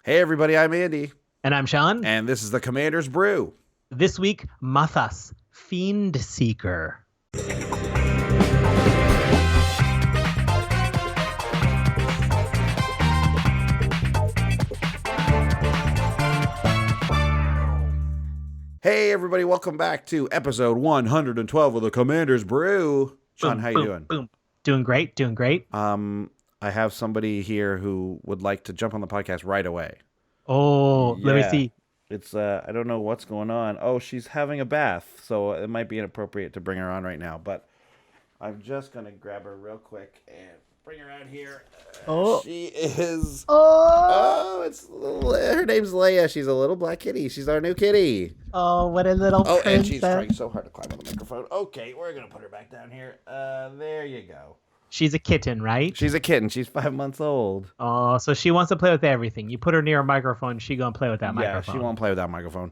Hey everybody, I'm Andy. And I'm Sean. And this is the Commander's Brew. This week, Mathas, Fiend Seeker. Hey everybody, welcome back to episode 112 of the Commander's Brew. Sean, how you doing? Boom. Doing great. I have somebody here who would like to jump on the podcast right away. Oh, Yeah. Let me see. It's I don't know what's going on. Oh, she's having a bath, so it might be inappropriate to bring her on right now, but I'm just going to grab her real quick and bring her out here. She is her name's Leia. She's a little black kitty. She's our new kitty. Oh, what a little princess. And she's trying so hard to climb on the microphone. Okay, we're going to put her back down here. There you go. She's a kitten, right? She's a kitten. She's 5 months old. Oh, so she wants to play with everything. You put her near a microphone, she gonna play with that microphone. Yeah, she won't play with that microphone.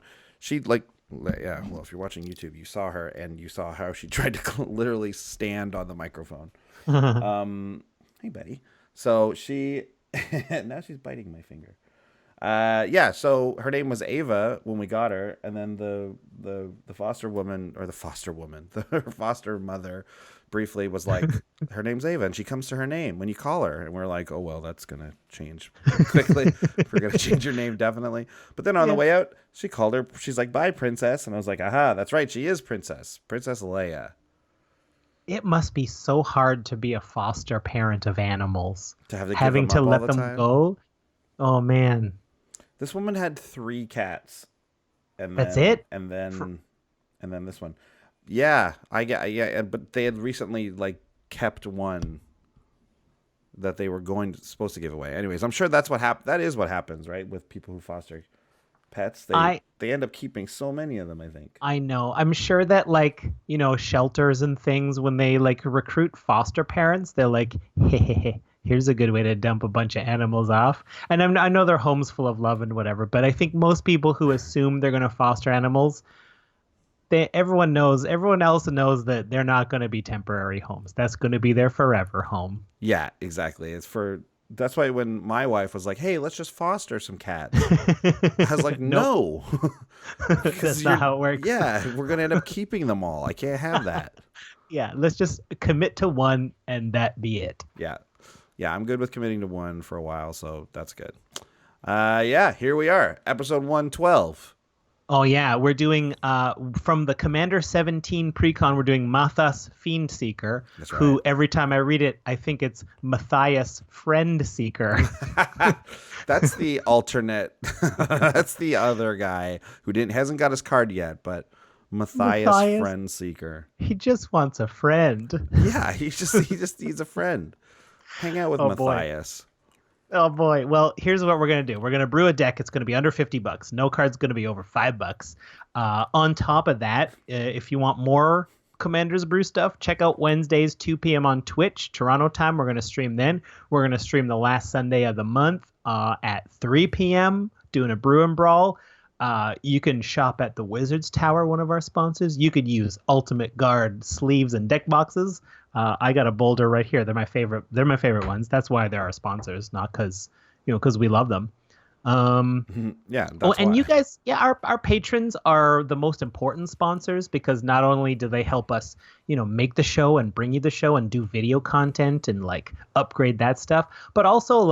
Well, if you're watching YouTube, you saw her, and you saw how she tried to literally stand on the microphone. Hey, buddy. So she, now she's biting my finger. So her name was Ava when we got her, and then the foster mother briefly was like, her name's Ava, and she comes to her name when you call her, and we're like, oh well, that's gonna change quickly. We're gonna change her name definitely. But then on the way out, she called her. She's like, bye, princess, and I was like, aha, that's right, she is Princess Leia. It must be so hard to be a foster parent of animals, to have to having to let them go. Oh man. This woman had 3 cats, and that's it. And then this one, but they had recently kept one that they were supposed to give away. Anyways, I'm sure that's what happened. That is what happens, right, with people who foster pets. They end up keeping so many of them. I think. I know. I'm sure that shelters and things, when they recruit foster parents, they're like, hey. Here's a good way to dump a bunch of animals off. And I know they're homes full of love and whatever, but I think most people who assume they're going to foster animals, everyone else knows that they're not going to be temporary homes. That's going to be their forever home. Yeah, exactly. That's why when my wife was like, hey, let's just foster some cats, I was like, no. That's not how it works. Yeah, we're going to end up keeping them all. I can't have that. Yeah, let's just commit to one and that be it. Yeah, I'm good with committing to one for a while, so that's good. Here we are, episode 112. Oh, yeah, we're doing, from the Commander 17 Precon, we're doing Mathas, Fiend Seeker, That's right. Who every time I read it, I think it's Matthias, Friend Seeker. That's the alternate. That's the other guy who hasn't got his card yet, but Matthias, Friend Seeker. He just wants a friend. Yeah, he just needs a friend. Hang out with Matthias. Oh boy. Well, here's what we're going to do. We're going to brew a deck. It's going to be under $50. No card's going to be over $5. On top of that, if you want more Commander's Brew stuff, check out Wednesdays, 2 p.m. on Twitch, Toronto time. We're going to stream then. We're going to stream the last Sunday of the month at 3 p.m. doing a Brew and Brawl. You can shop at the Wizards Tower, one of our sponsors. You could use Ultimate Guard sleeves and deck boxes. I got a Boulder right here. They're my favorite. They're my favorite ones. That's why they're our sponsors, not because we love them. That's why. You guys, our patrons are the most important sponsors, because not only do they help us, make the show and bring you the show and do video content and upgrade that stuff, but also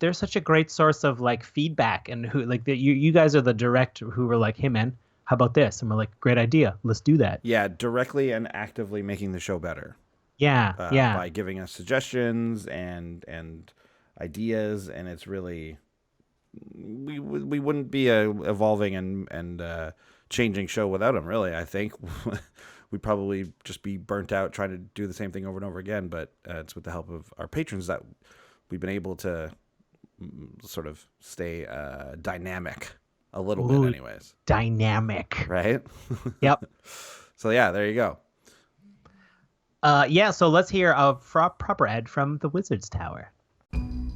they're such a great source of feedback, and you guys are the direct who were like, hey man, how about this? And we're like, great idea. Let's do that. Yeah, directly and actively making the show better. Yeah, by giving us suggestions and ideas, and it's really we wouldn't be evolving and changing show without them. Really, I think we'd probably just be burnt out trying to do the same thing over and over again. But it's with the help of our patrons that we've been able to sort of stay dynamic a little bit, anyways. Dynamic, right? Yep. So yeah, there you go. So let's hear a proper ad from the Wizards Tower.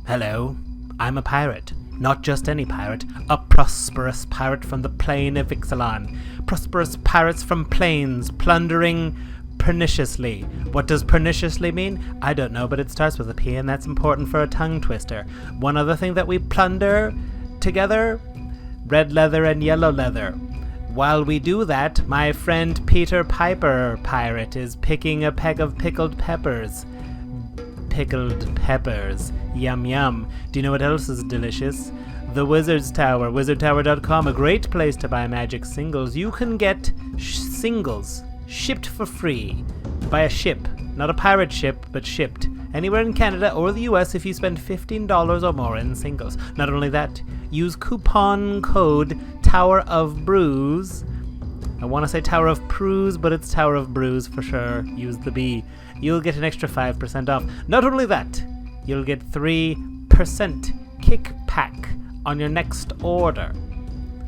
Hello, I'm a pirate. Not just any pirate, a prosperous pirate from the plain of Ixalan. Prosperous pirates from plains, plundering perniciously. What does perniciously mean? I don't know, but it starts with a P, and that's important for a tongue twister. One other thing that we plunder together? Red leather and yellow leather. While we do that, my friend Peter Piper Pirate is picking a peck of pickled peppers. Pickled peppers. Yum yum. Do you know what else is delicious? The Wizard's Tower, wizardtower.com, a great place to buy magic singles. You can get singles shipped for free by a ship. Not a pirate ship, but shipped. Anywhere in Canada or the US if you spend $15 or more in singles. Not only that, use coupon code Tower of Brews. I want to say Tower of Brews, but it's Tower of Brews for sure. Use the B. You'll get an extra 5% off. Not only that, you'll get 3% kickback on your next order.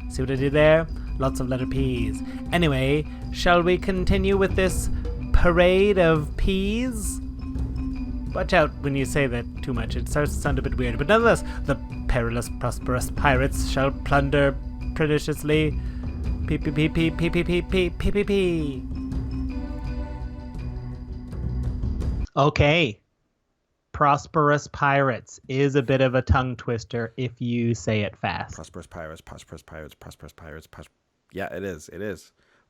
See what I did there? Lots of letter P's. Anyway, shall we continue with this parade of P's? Watch out when you say that too much. It starts to sound a bit weird. But nonetheless, the perilous, prosperous pirates shall plunder prodigiously. P. Okay. Prosperous pirates is a bit of a tongue twister if you say it fast. Prosperous pirates. Yeah, it is.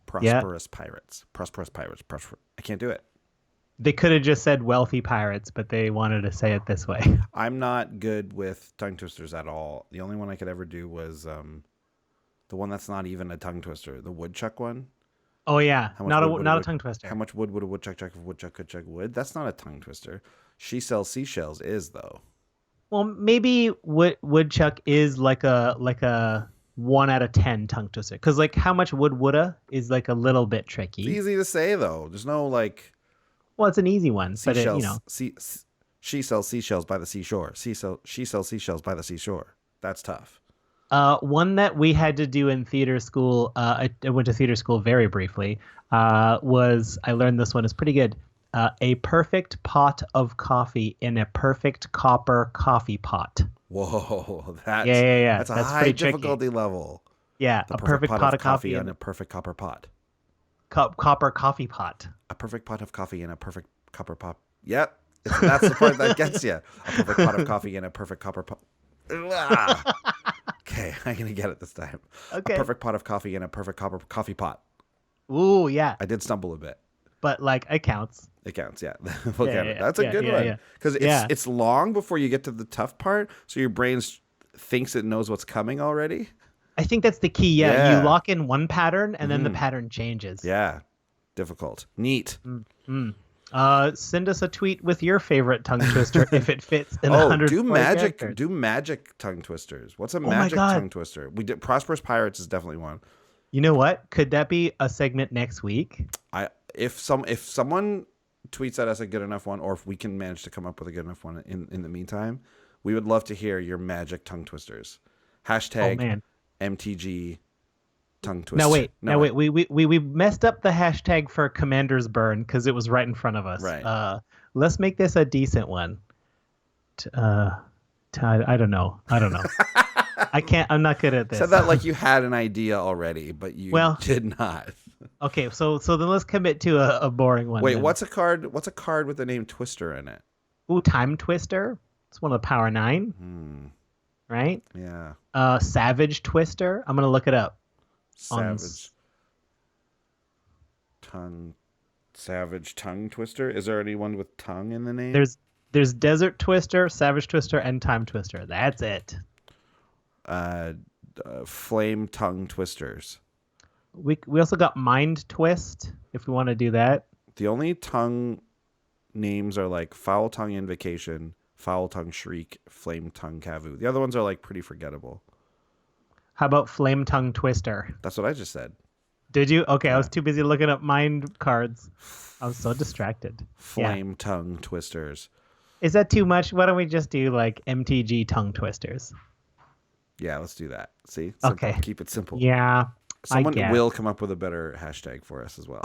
Prosperous pirates. I can't do it. They could have just said wealthy pirates, but they wanted to say it this way. I'm not good with tongue twisters at all. The only one I could ever do was the one that's not even a tongue twister, the woodchuck one. Oh yeah, not a tongue twister. How much wood would a woodchuck chuck if a woodchuck could chuck wood? That's not a tongue twister. She sells seashells is though. Well, maybe woodchuck is like a 1 out of 10 tongue twister. Because like how much woulda is like a little bit tricky. It's easy to say though. There's no like. Well, it's an easy one, but seashells, she sells seashells by the seashore. She sells seashells by the seashore. That's tough. One that we had to do in theater school, I went to theater school very briefly, was, I learned this one is pretty good. A perfect pot of coffee in a perfect copper coffee pot. Whoa, that's That's a high difficulty level. Yeah, a perfect pot of coffee in a perfect copper pot. Copper coffee pot. A perfect pot of coffee in a perfect copper pot. Yep, that's the part that gets you. A perfect pot of coffee in a perfect copper pot. Okay, I'm gonna get it this time. Okay. A perfect pot of coffee in a perfect copper coffee pot. Ooh, yeah. I did stumble a bit. But like it counts. It counts, yeah. We'll count it. That's a good one. Because it's long before you get to the tough part, so your brain thinks it knows what's coming already. I think that's the key. Yeah. You lock in one pattern and then the pattern changes. Yeah. Difficult. Neat. Send us a tweet with your favorite tongue twister if it fits in 100 characters. Do magic tongue twisters. What's a magic tongue twister? We did Prosperous Pirates is definitely one. You know what? Could that be a segment next week? If someone tweets at us a good enough one, or if we can manage to come up with a good enough one in the meantime, we would love to hear your magic tongue twisters. Hashtag MTG tongue twister. Now wait. We messed up the hashtag for Commander's Burn because it was right in front of us. Right. Let's make this a decent one. I don't know. I can't. I'm not good at this. Said that like you had an idea already, but you did not. Okay, so then let's commit to a boring one. Wait, then. what's a card with the name Twister in it? Ooh, Time Twister. It's one of the Power 9. Right? Yeah. Savage Twister. I'm gonna look it up. Savage tongue twister. Is there anyone with tongue in the name? There's Desert Twister, Savage Twister, and Time Twister. That's it. Flame tongue twisters. We also got Mind Twist if we want to do that. The only tongue names are like Foul Tongue Invocation, Foul Tongue Shriek, Flame Tongue Kavu. The other ones are like pretty forgettable. How about Flame Tongue Twister? That's what I just said. Did you? Okay, yeah. I was too busy looking up mind cards. I was so distracted. Flame Tongue Twisters. Is that too much? Why don't we just do like MTG Tongue Twisters? Yeah, let's do that. See? Simple. Okay. Keep it simple. Yeah. Someone will come up with a better hashtag for us as well.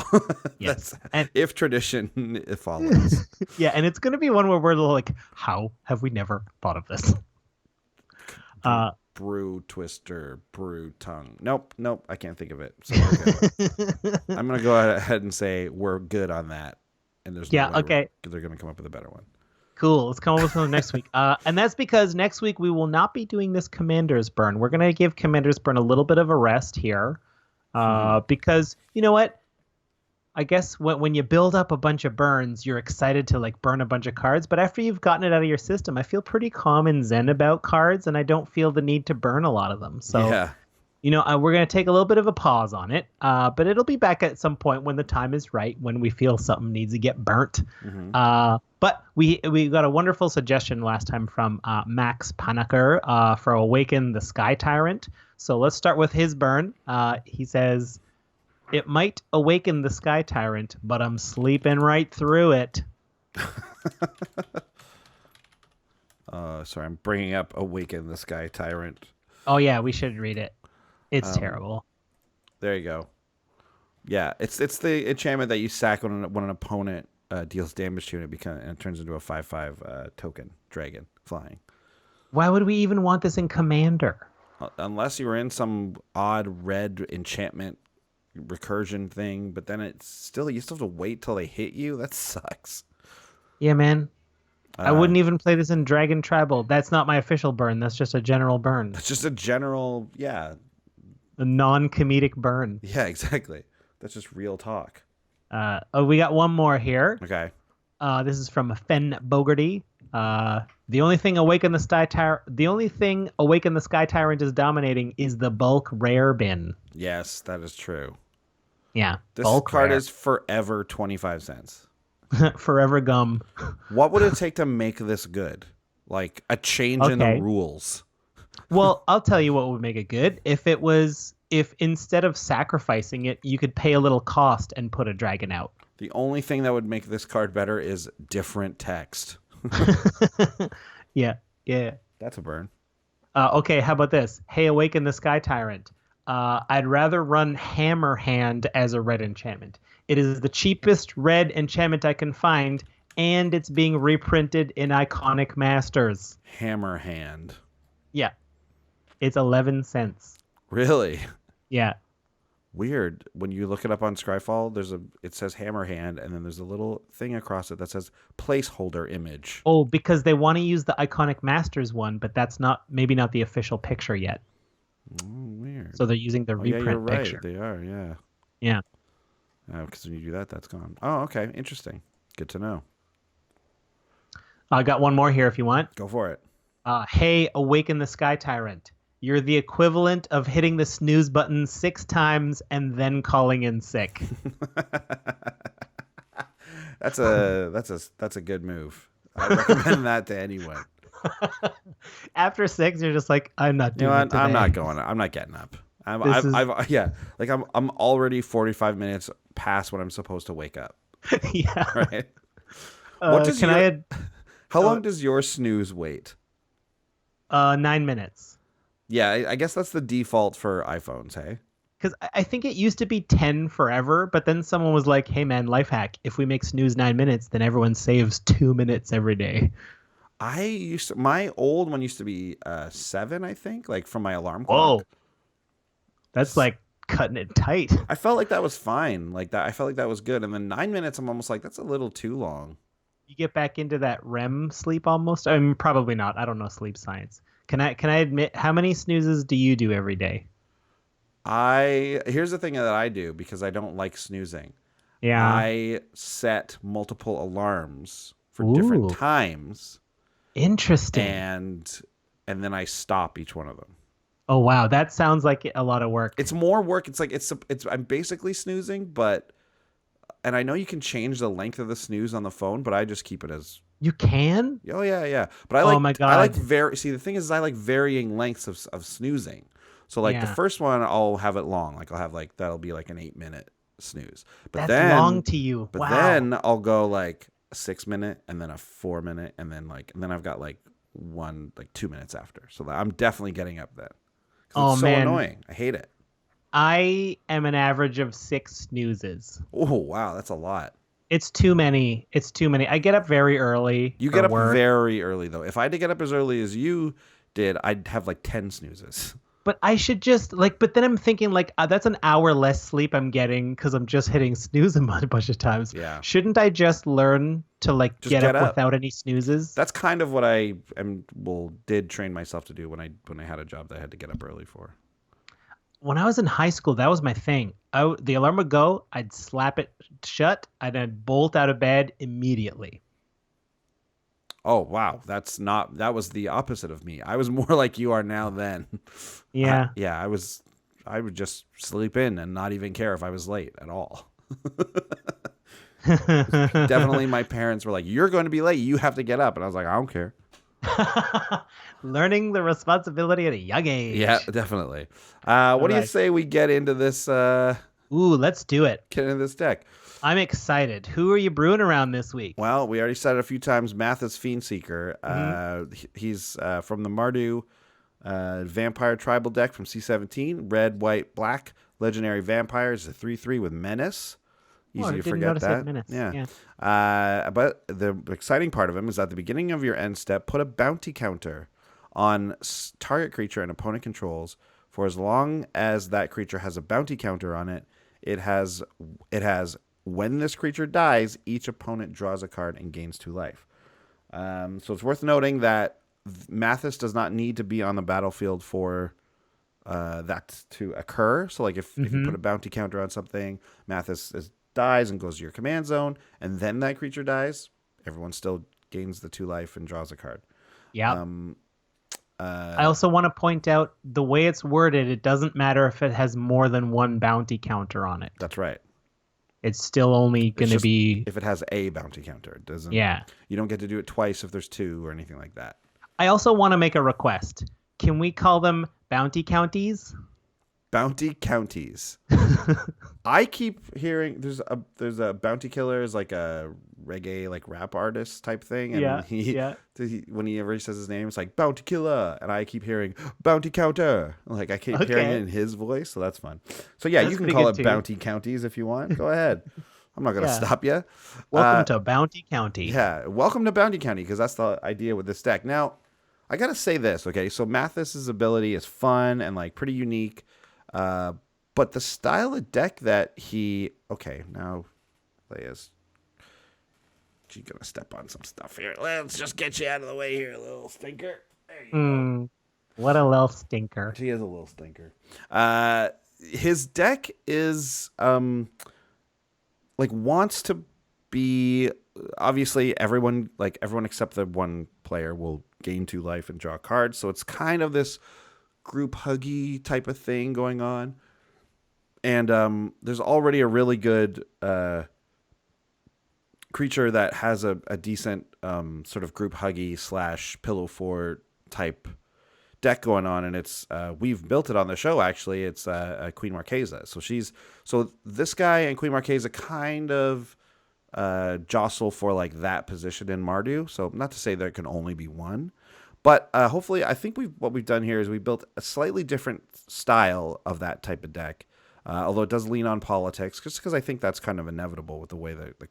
Yes. If tradition follows. Yeah, and it's going to be one where we're like, how have we never thought of this? Brew Twister, Brew Tongue. Nope, I can't think of it. So I'm going to go ahead and say we're good on that. And there's no way they're going to come up with a better one. Cool. Let's come up with something next week. And that's because next week we will not be doing this Commander's Burn. We're going to give Commander's Burn a little bit of a rest here. Because, you know what? I guess when you build up a bunch of burns, you're excited to like burn a bunch of cards. But after you've gotten it out of your system, I feel pretty calm and zen about cards, and I don't feel the need to burn a lot of them. So, Yeah. We're going to take a little bit of a pause on it, but it'll be back at some point when the time is right, when we feel something needs to get burnt. But we got a wonderful suggestion last time from Max Panaker for Awaken the Sky Tyrant. So let's start with his burn. He says, "It might awaken the Sky Tyrant, but I'm sleeping right through it." Sorry, I'm bringing up Awaken the Sky Tyrant. Oh, yeah, we should read it. It's terrible. There you go. Yeah, it's the enchantment that you sack when an opponent deals damage to it, and it turns into a 5/5 token dragon flying. Why would we even want this in Commander? Unless you were in some odd red enchantment recursion thing, but then you still have to wait till they hit you. That sucks. Yeah, man. I wouldn't even play this in Dragon Tribal. That's not my official burn. That's just a general burn. That's just a general, yeah. A non-comedic burn. Yeah, exactly. That's just real talk. We got one more here. Okay. This is from Fen Bogarty. The only thing Awaken the Sky Tyrant is dominating is the bulk rare bin. Yes, that is true. Yeah. This card is forever 25 cents. Forever gum. What would it take to make this good? Like a change in the rules. Well, I'll tell you what would make it good. If instead of sacrificing it, you could pay a little cost and put a dragon out. The only thing that would make this card better is different text. Yeah. That's a burn. Okay, how about this? Hey, Awaken the Sky Tyrant. I'd rather run Hammer Hand as a red enchantment. It is the cheapest red enchantment I can find, and it's being reprinted in Iconic Masters. Hammer Hand. Yeah. It's 11 cents. Really? Yeah. Weird. When you look it up on Scryfall, it says Hammer Hand, and then there's a little thing across it that says placeholder image. Oh, because they want to use the Iconic Masters one, but that's maybe not the official picture yet. Weird. So they're using the reprint you're right. picture. They are, yeah. Yeah. Because when you do that, that's gone. Oh, okay. Interesting. Good to know. I got one more here if you want. Go for it. Hey, Awaken the Sky Tyrant. You're the equivalent of hitting the snooze button 6 times and then calling in sick. That's a good move. I recommend that to anyone. After 6, you're just like, I'm not doing it today. I'm not going. I'm not getting up. I'm already 45 minutes past when I'm supposed to wake up. Yeah. Right. How long does your snooze wait? 9 minutes. Yeah, I guess that's the default for iPhones, hey? Because I think it used to be 10 forever, but then someone was like, hey, man, life hack. If we make snooze 9 minutes, then everyone saves 2 minutes every day. My old one used to be 7, I think, like from my alarm clock. Whoa. That's like cutting it tight. I felt like that was fine. Like that, I felt like that was good. And then 9 minutes, I'm almost like, that's a little too long. You get back into that REM sleep almost? I mean, probably not. I don't know sleep science. Can I admit, how many snoozes do you do every day? Here's the thing that I do because I don't like snoozing. Yeah. I set multiple alarms for different times. Interesting. And then I stop each one of them. Oh wow, that sounds like a lot of work. It's more work. It's like I'm basically snoozing, and I know you can change the length of the snooze on the phone, but I just keep it as. You can? Oh yeah. But I like. Oh my God. I like See, the thing is, I like varying lengths of snoozing. So like the first one, I'll have it long. Like I'll have that'll be like an 8-minute snooze. But that's long to you. But then I'll go like a 6-minute and then a 4-minute and then I've got like 2 minutes after. So I'm definitely getting up then. Oh it's so annoying. I hate it. I am an average of 6 snoozes. Oh wow, that's a lot. It's too many. I get up very early. You get up very early though. If I had to get up as early as you did, I'd have like 10 snoozes. But I should just like. But then I'm thinking like that's an hour less sleep I'm getting because I'm just hitting snooze a bunch of times. Yeah. Shouldn't I just learn to like Just get get up up. without any snoozes? That's kind of what did train myself to do when I had a job that I had to get up early for. When I was in high school, that was my thing. The alarm would go, I'd slap it shut, and I'd bolt out of bed immediately. Oh wow, that was the opposite of me. I was more like you are now then. Yeah. I would just sleep in and not even care if I was late at all. Definitely my parents were like, "You're going to be late. You have to get up." And I was like, "I don't care." Learning the responsibility at a young age. Yeah, definitely. What do you say we get into this Ooh, let's do it. get into this deck? I'm excited. Who are you brewing around this week? Well, we already said it a few times. Mathas Fiend Seeker. He's from the Mardu Vampire Tribal deck from C17. Red, white, black. Legendary Vampires. A 3/3 with Menace. Easy to forget that. Yeah. But the exciting part of him is at the beginning of your end step, put a bounty counter on target creature and opponent controls. For as long as that creature has a bounty counter on it, it has when this creature dies, each opponent draws a card and gains 2 life. So it's worth noting that Mathas does not need to be on the battlefield for that to occur. So like if you put a bounty counter on something, Mathas dies and goes to your command zone, and then that creature dies, everyone still gains the 2 life and draws a card. Yeah. I also want to point out the way it's worded, it doesn't matter if it has more than 1 bounty counter on it. That's right. It's still only going to be if it has a bounty counter. It doesn't. Yeah. You don't get to do it twice if there's 2 or anything like that. I also want to make a request. Can we call them bounty counties? Bounty counties. I keep hearing there's a bounty killer is like a reggae like rap artist type thing, and whenever he says his name, it's like bounty killer, and I keep hearing bounty counter. Like I keep hearing it in his voice, so that's fun. So yeah, you can call it bounty counties if you want. Go ahead. I'm not gonna stop you. Welcome to Bounty County. Yeah, welcome to Bounty County because that's the idea with this deck. Now, I gotta say this, okay? So Mathas's ability is fun and like pretty unique. But the style of deck that now Leia's she's gonna step on some stuff here. Let's just get you out of the way here, little stinker. There you go. What a little stinker. He is a little stinker. His deck is wants to be obviously everyone except the one player will gain 2 life and draw cards. So it's kind of this group huggy type of thing going on. And there's already a really good creature that has a decent sort of group huggy / pillow fort type deck going on, and it's we've built it on the show actually. It's Queen Marquesa. So this guy and Queen Marquesa kind of jostle for like that position in Mardu. So not to say there can only be one. But hopefully, I think what we've done here is we built a slightly different style of that type of deck, although it does lean on politics, just because I think that's kind of inevitable with the way the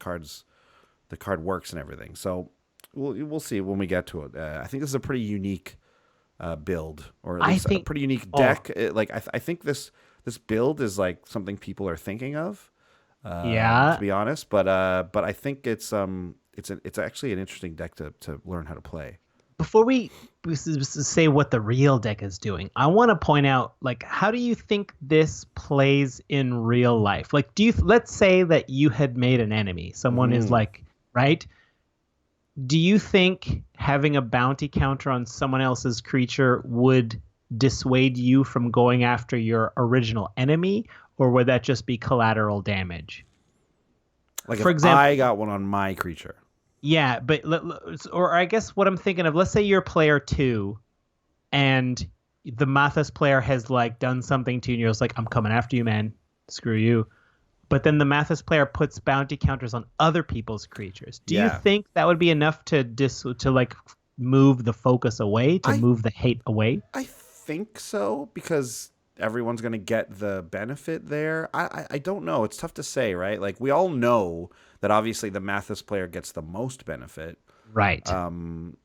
card works and everything. So we'll see when we get to it. I think this is a pretty unique build, or at least a pretty unique deck. I think this build is like something people are thinking of. To be honest, but I think it's actually an interesting deck to learn how to play. Before we say what the real deck is doing, I want to point out, like, how do you think this plays in real life? Like, let's say that you had made an enemy. Someone is like, right? Do you think having a bounty counter on someone else's creature would dissuade you from going after your original enemy, or would that just be collateral damage? Like, for example, I got one on my creature. Yeah, but or I guess what I'm thinking of, let's say you're player 2 and the Mathas player has like done something to you and you're just like, I'm coming after you, man. Screw you. But then the Mathas player puts bounty counters on other people's creatures. Do you think that would be enough to like move the focus away, move the hate away? I think so, because everyone's going to get the benefit there. I don't know. It's tough to say, right? Like, we all know that obviously the Mathas player gets the most benefit. Right. And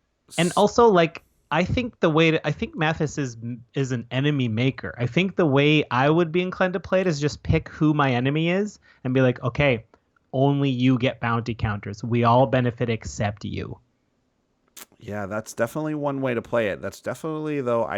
also, like, I think I think Mathas is an enemy maker. I think the way I would be inclined to play it is just pick who my enemy is and be like, okay, only you get bounty counters. We all benefit except you. Yeah, that's definitely one way to play it. That's definitely though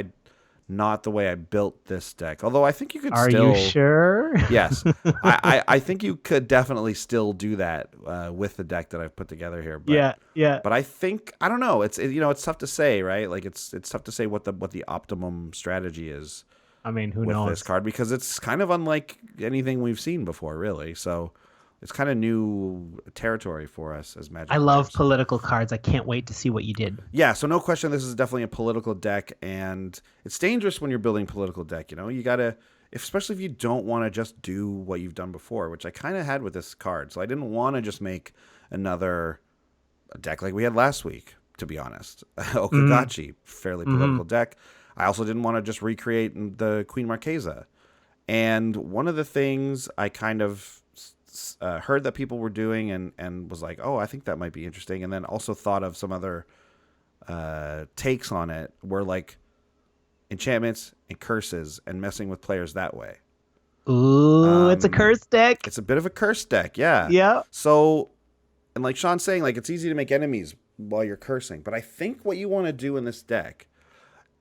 not the way I built this deck. Although I think you could Are still. you sure? Yes, I think you could definitely still do that with the deck that I've put together here. But, Yeah, yeah. But I think I don't know. It's tough to say, right? Like it's tough to say what the optimum strategy is. I mean, who with knows? this card because it's kind of unlike anything we've seen before, really. So it's kind of new territory for us as Magic I love players. political cards. I can't wait to see what you did. Yeah, so no question, this is definitely a political deck, and it's dangerous when you're building political deck. You gotta, especially if you don't want to just do what you've done before, which I kind of had with this card. So I didn't want to just make another deck like we had last week. To be honest, Okagachi, fairly political deck. I also didn't want to just recreate the Queen Marquesa. And one of the things I kind of heard that people were doing and was like, oh, I think that might be interesting. And then also thought of some other takes on it were like enchantments and curses and messing with players that way. Ooh, it's a curse deck. It's a bit of a curse deck, yeah. Yeah. So, and like Sean's saying, like it's easy to make enemies while you're cursing. But I think what you want to do in this deck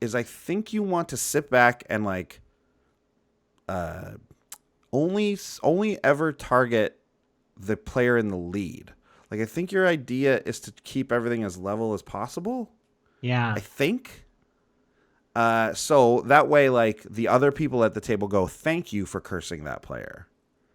is I think you want to sit back and like only ever target the player in the lead. Like I think your idea is to keep everything as level as possible. Yeah. I think. So that way, like the other people at the table go, "Thank you for cursing that player,"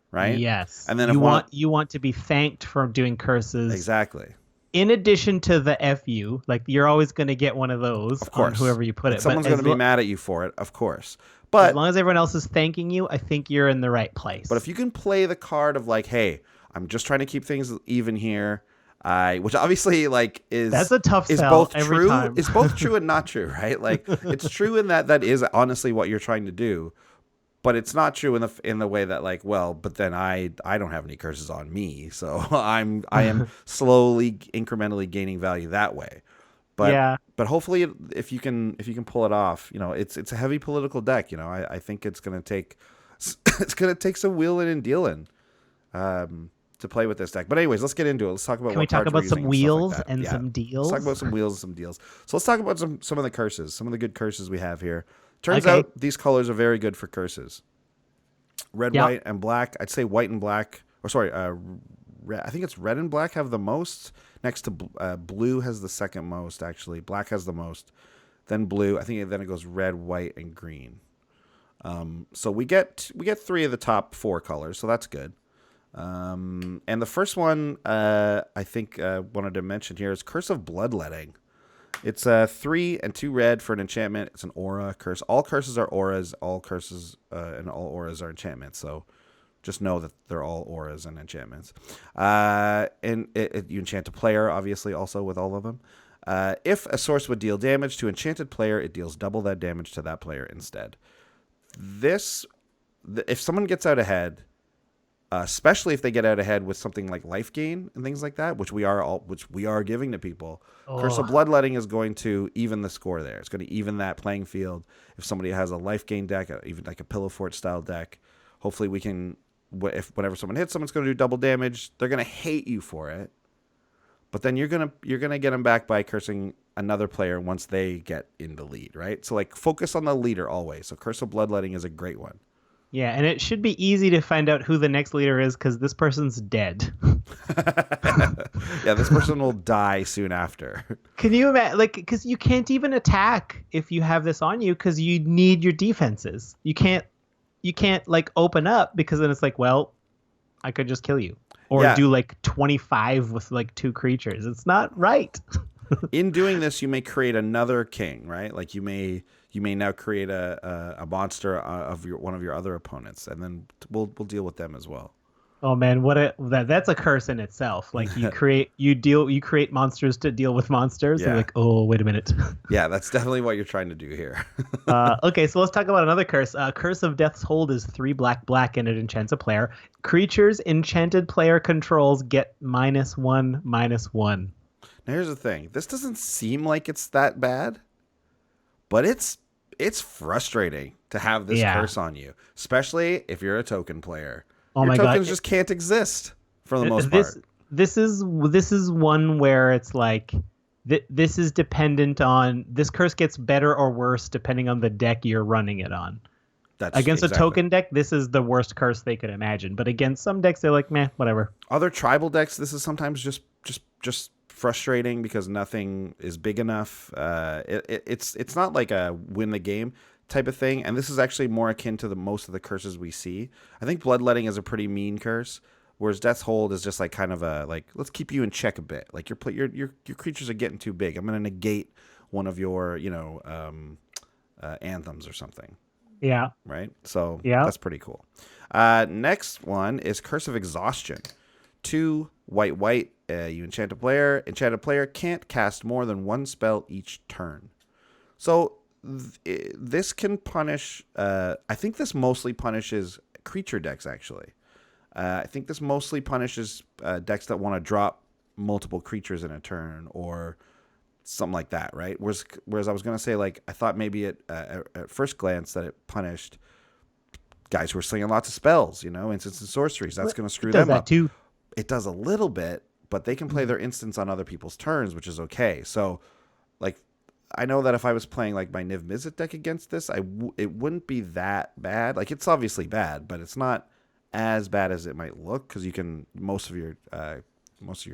right? Yes. And then you want to be thanked for doing curses. Exactly. In addition to the FU, like you're always going to get one of those on whoever you put it. Someone's going to be mad at you for it, of course. But as long as everyone else is thanking you, I think you're in the right place. But if you can play the card of like, hey, I'm just trying to keep things even here, which obviously like that's a tough is sell both every true. time. It's both true and not true, right? Like it's true in that is honestly what you're trying to do. But it's not true in the way that like, well, but then I don't have any curses on me, so I am slowly incrementally gaining value that way. But yeah. But hopefully, if you can pull it off, it's a heavy political deck. I think it's gonna take some wheeling and dealing to play with this deck. But anyways, let's get into it. Let's talk about. Can we talk about some wheels and some deals? Let's talk about some wheels and some deals. So let's talk about some of the curses, some of the good curses we have here. Turns out these colors are very good for curses. Red, white, and black. I'd say white and black. Or sorry, red, I think it's red and black have the most. Next to blue has the second most, actually. Black has the most. Then blue. I think then it goes red, white, and green. So we get 3 of the top 4 colors, so that's good. And the first one I think wanted to mention here is Curse of Bloodletting. It's 3 and 2 red for an enchantment. It's an aura curse. All curses are auras. All curses and all auras are enchantments. So just know that they're all auras and enchantments. And you enchant a player, obviously, also with all of them. If a source would deal damage to enchanted player, it deals double that damage to that player instead. If someone gets out ahead, especially if they get out ahead with something like life gain and things like that, which we are giving to people. Curse of Bloodletting is going to even the score there. It's going to even that playing field. If somebody has a life gain deck, even like a Pillow Fort style deck, hopefully we can. If whenever someone hits them, it's going to do double damage. They're going to hate you for it, but then you're gonna get them back by cursing another player once they get in the lead, right? So like focus on the leader always. So Curse of Bloodletting is a great one. Yeah, and it should be easy to find out who the next leader is because this person's dead. Yeah, this person will die soon after. Can you imagine? Like, because you can't even attack if you have this on you because you need your defenses. You can't like open up because then it's like, well, I could just kill you or do like 25 with like 2 creatures. It's not right. In doing this, you may create another king, right? Like you may now create a monster of one of your other opponents, and then we'll deal with them as well. Oh man, that's a curse in itself. Like you create monsters to deal with monsters. Yeah. And like, oh, wait a minute. Yeah, that's definitely what you're trying to do here. Okay, so let's talk about another curse. Curse of Death's Hold is 3 black, and it enchants a player. Creatures enchanted player controls get -1/-1. Now here's the thing. This doesn't seem like it's that bad. but it's frustrating to have this curse on you, especially if you're a token player. Oh Your my tokens God. just can't exist for the most part. This is one where it's like this is dependent on, this curse gets better or worse depending on the deck you're running it on. That's against a token deck, this is the worst curse they could imagine. But against some decks, they're like, meh, whatever. Other tribal decks, this is sometimes just frustrating because nothing is big enough. It's not like a win the game type of thing, and this is actually more akin to most of the curses we see. I think Bloodletting is a pretty mean curse, whereas Death's Hold is just like kind of a like, let's keep you in check a bit. Like your creatures are getting too big. I'm going to negate one of your anthems or something. Yeah. Right. So that's pretty cool. Next one is Curse of Exhaustion. 2 white. You enchant a player. Enchanted player can't cast more than one spell each turn. So this can punish. I think this mostly punishes creature decks. Actually, I think this mostly punishes decks that want to drop multiple creatures in a turn or something like that, right? Whereas I was gonna say, like, I thought maybe at first glance that it punished guys who are slinging lots of spells, instants and sorceries. That's gonna screw them up. Too. It does a little bit, but they can play their instants on other people's turns, which is okay. So, like, I know that if I was playing like my Niv Mizzet deck against this, it wouldn't be that bad. Like, it's obviously bad, but it's not as bad as it might look because you can most of your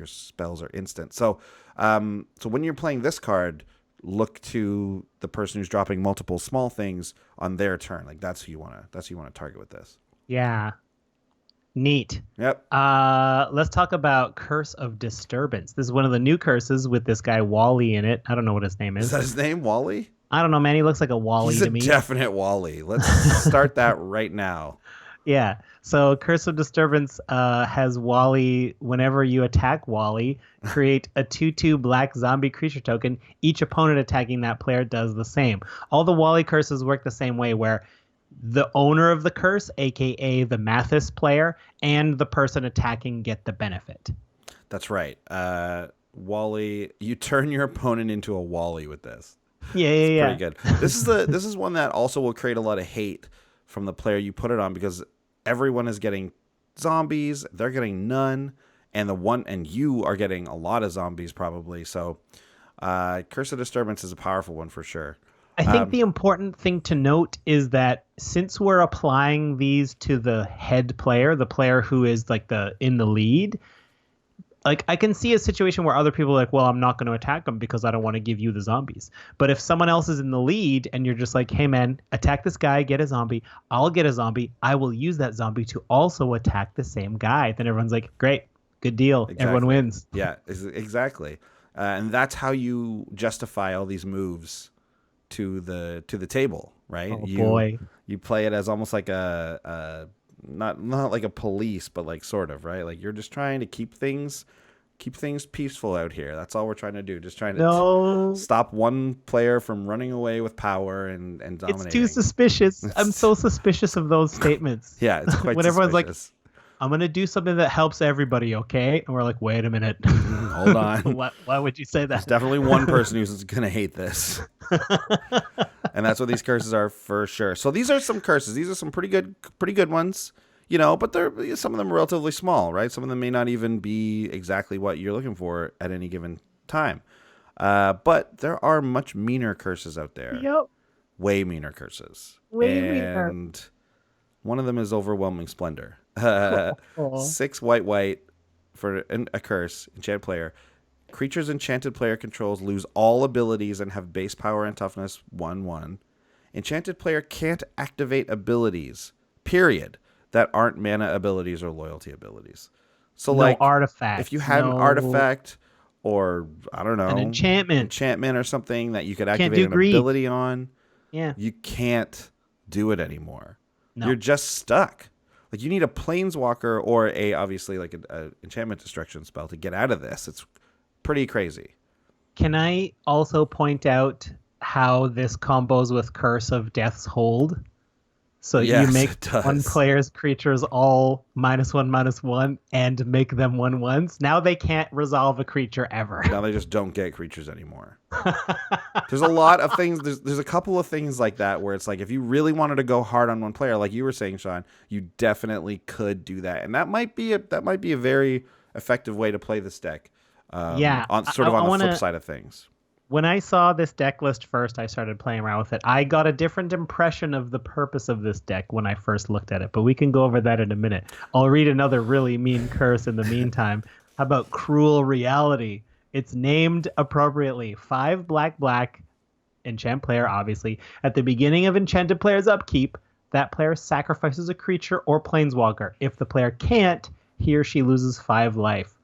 spells are instant. So when you're playing this card, look to the person who's dropping multiple small things on their turn. Like, that's who you want to target with this. Yeah. Neat. Yep. Let's talk about Curse of Disturbance. This is one of the new curses with this guy Wally in it. I don't know what his name is. Is that his name, Wally? I don't know, man. He looks like a Wally to me. He's a definite Wally. Let's start that right now. Yeah. So Curse of Disturbance has Wally. Whenever you attack Wally, create a 2/2 black zombie creature token. Each opponent attacking that player does the same. All the Wally curses work the same way, where the owner of the curse, aka the Mathas player, and the person attacking get the benefit. That's right. Wally, you turn your opponent into a Wally with this. Yeah. Pretty good. This is one that also will create a lot of hate from the player you put it on because everyone is getting zombies, they're getting none, and you are getting a lot of zombies probably. So Curse of Disturbance is a powerful one for sure. I think the important thing to note is that since we're applying these to the head player, the player who is like in the lead, like, I can see a situation where other people are like, well, I'm not going to attack them because I don't want to give you the zombies. But if someone else is in the lead and you're just like, hey, man, attack this guy, get a zombie. I'll get a zombie. I will use that zombie to also attack the same guy. Then everyone's like, great, good deal. Exactly. Everyone wins. Yeah, exactly. And that's how you justify all these moves to the table, right? Oh, boy. You play it as almost like a not like a police, but like sort of, right? Like, you're just trying to keep things peaceful out here. That's all we're trying to do. Just trying to stop one player from running away with power and dominating. It's too suspicious. I'm so suspicious of those statements. Yeah, it's quite when everyone's like, suspicious. I'm going to do something that helps everybody, okay? And we're like, wait a minute. Hold on. Why would you say that? There's definitely one person who's going to hate this. And that's what these curses are for sure. So these are some curses. These are some pretty good ones, but some of them are relatively small, right? Some of them may not even be exactly what you're looking for at any given time. But there are much meaner curses out there. Yep. Way meaner curses. Meaner. And one of them is Overwhelming Splendor. 6 white for a curse, enchanted player. Creatures enchanted player controls lose all abilities and have base power and toughness 1/1. Enchanted player can't activate abilities, period, that aren't mana abilities or loyalty abilities. So, no like, artifact. if you had an artifact or, I don't know, an enchantment or something that you could activate an ability on, you can't do it anymore. No. You're just stuck. Like, you need a planeswalker or obviously like a enchantment destruction spell to get out of this. It's pretty crazy. Can I also point out how this combos with Curse of Death's Hold? So you Yes, make it does. one player's creatures all -1/-1 and make them 1/1s. Now they can't resolve a creature ever. Now they just don't get creatures anymore. There's a lot of things. There's a couple of things like that where it's like if you really wanted to go hard on one player, like you were saying, Sean, you definitely could do that, and that might be a very effective way to play this deck. Yeah, on the flip side of things. When I saw this deck list first, I started playing around with it. I got a different impression of the purpose of this deck when I first looked at it, but we can go over that in a minute. I'll read another really mean curse in the meantime. How about Cruel Reality? It's named appropriately. 5 black, enchant player, obviously. At the beginning of enchanted player's upkeep, that player sacrifices a creature or planeswalker. If the player can't, he or she loses 5 life.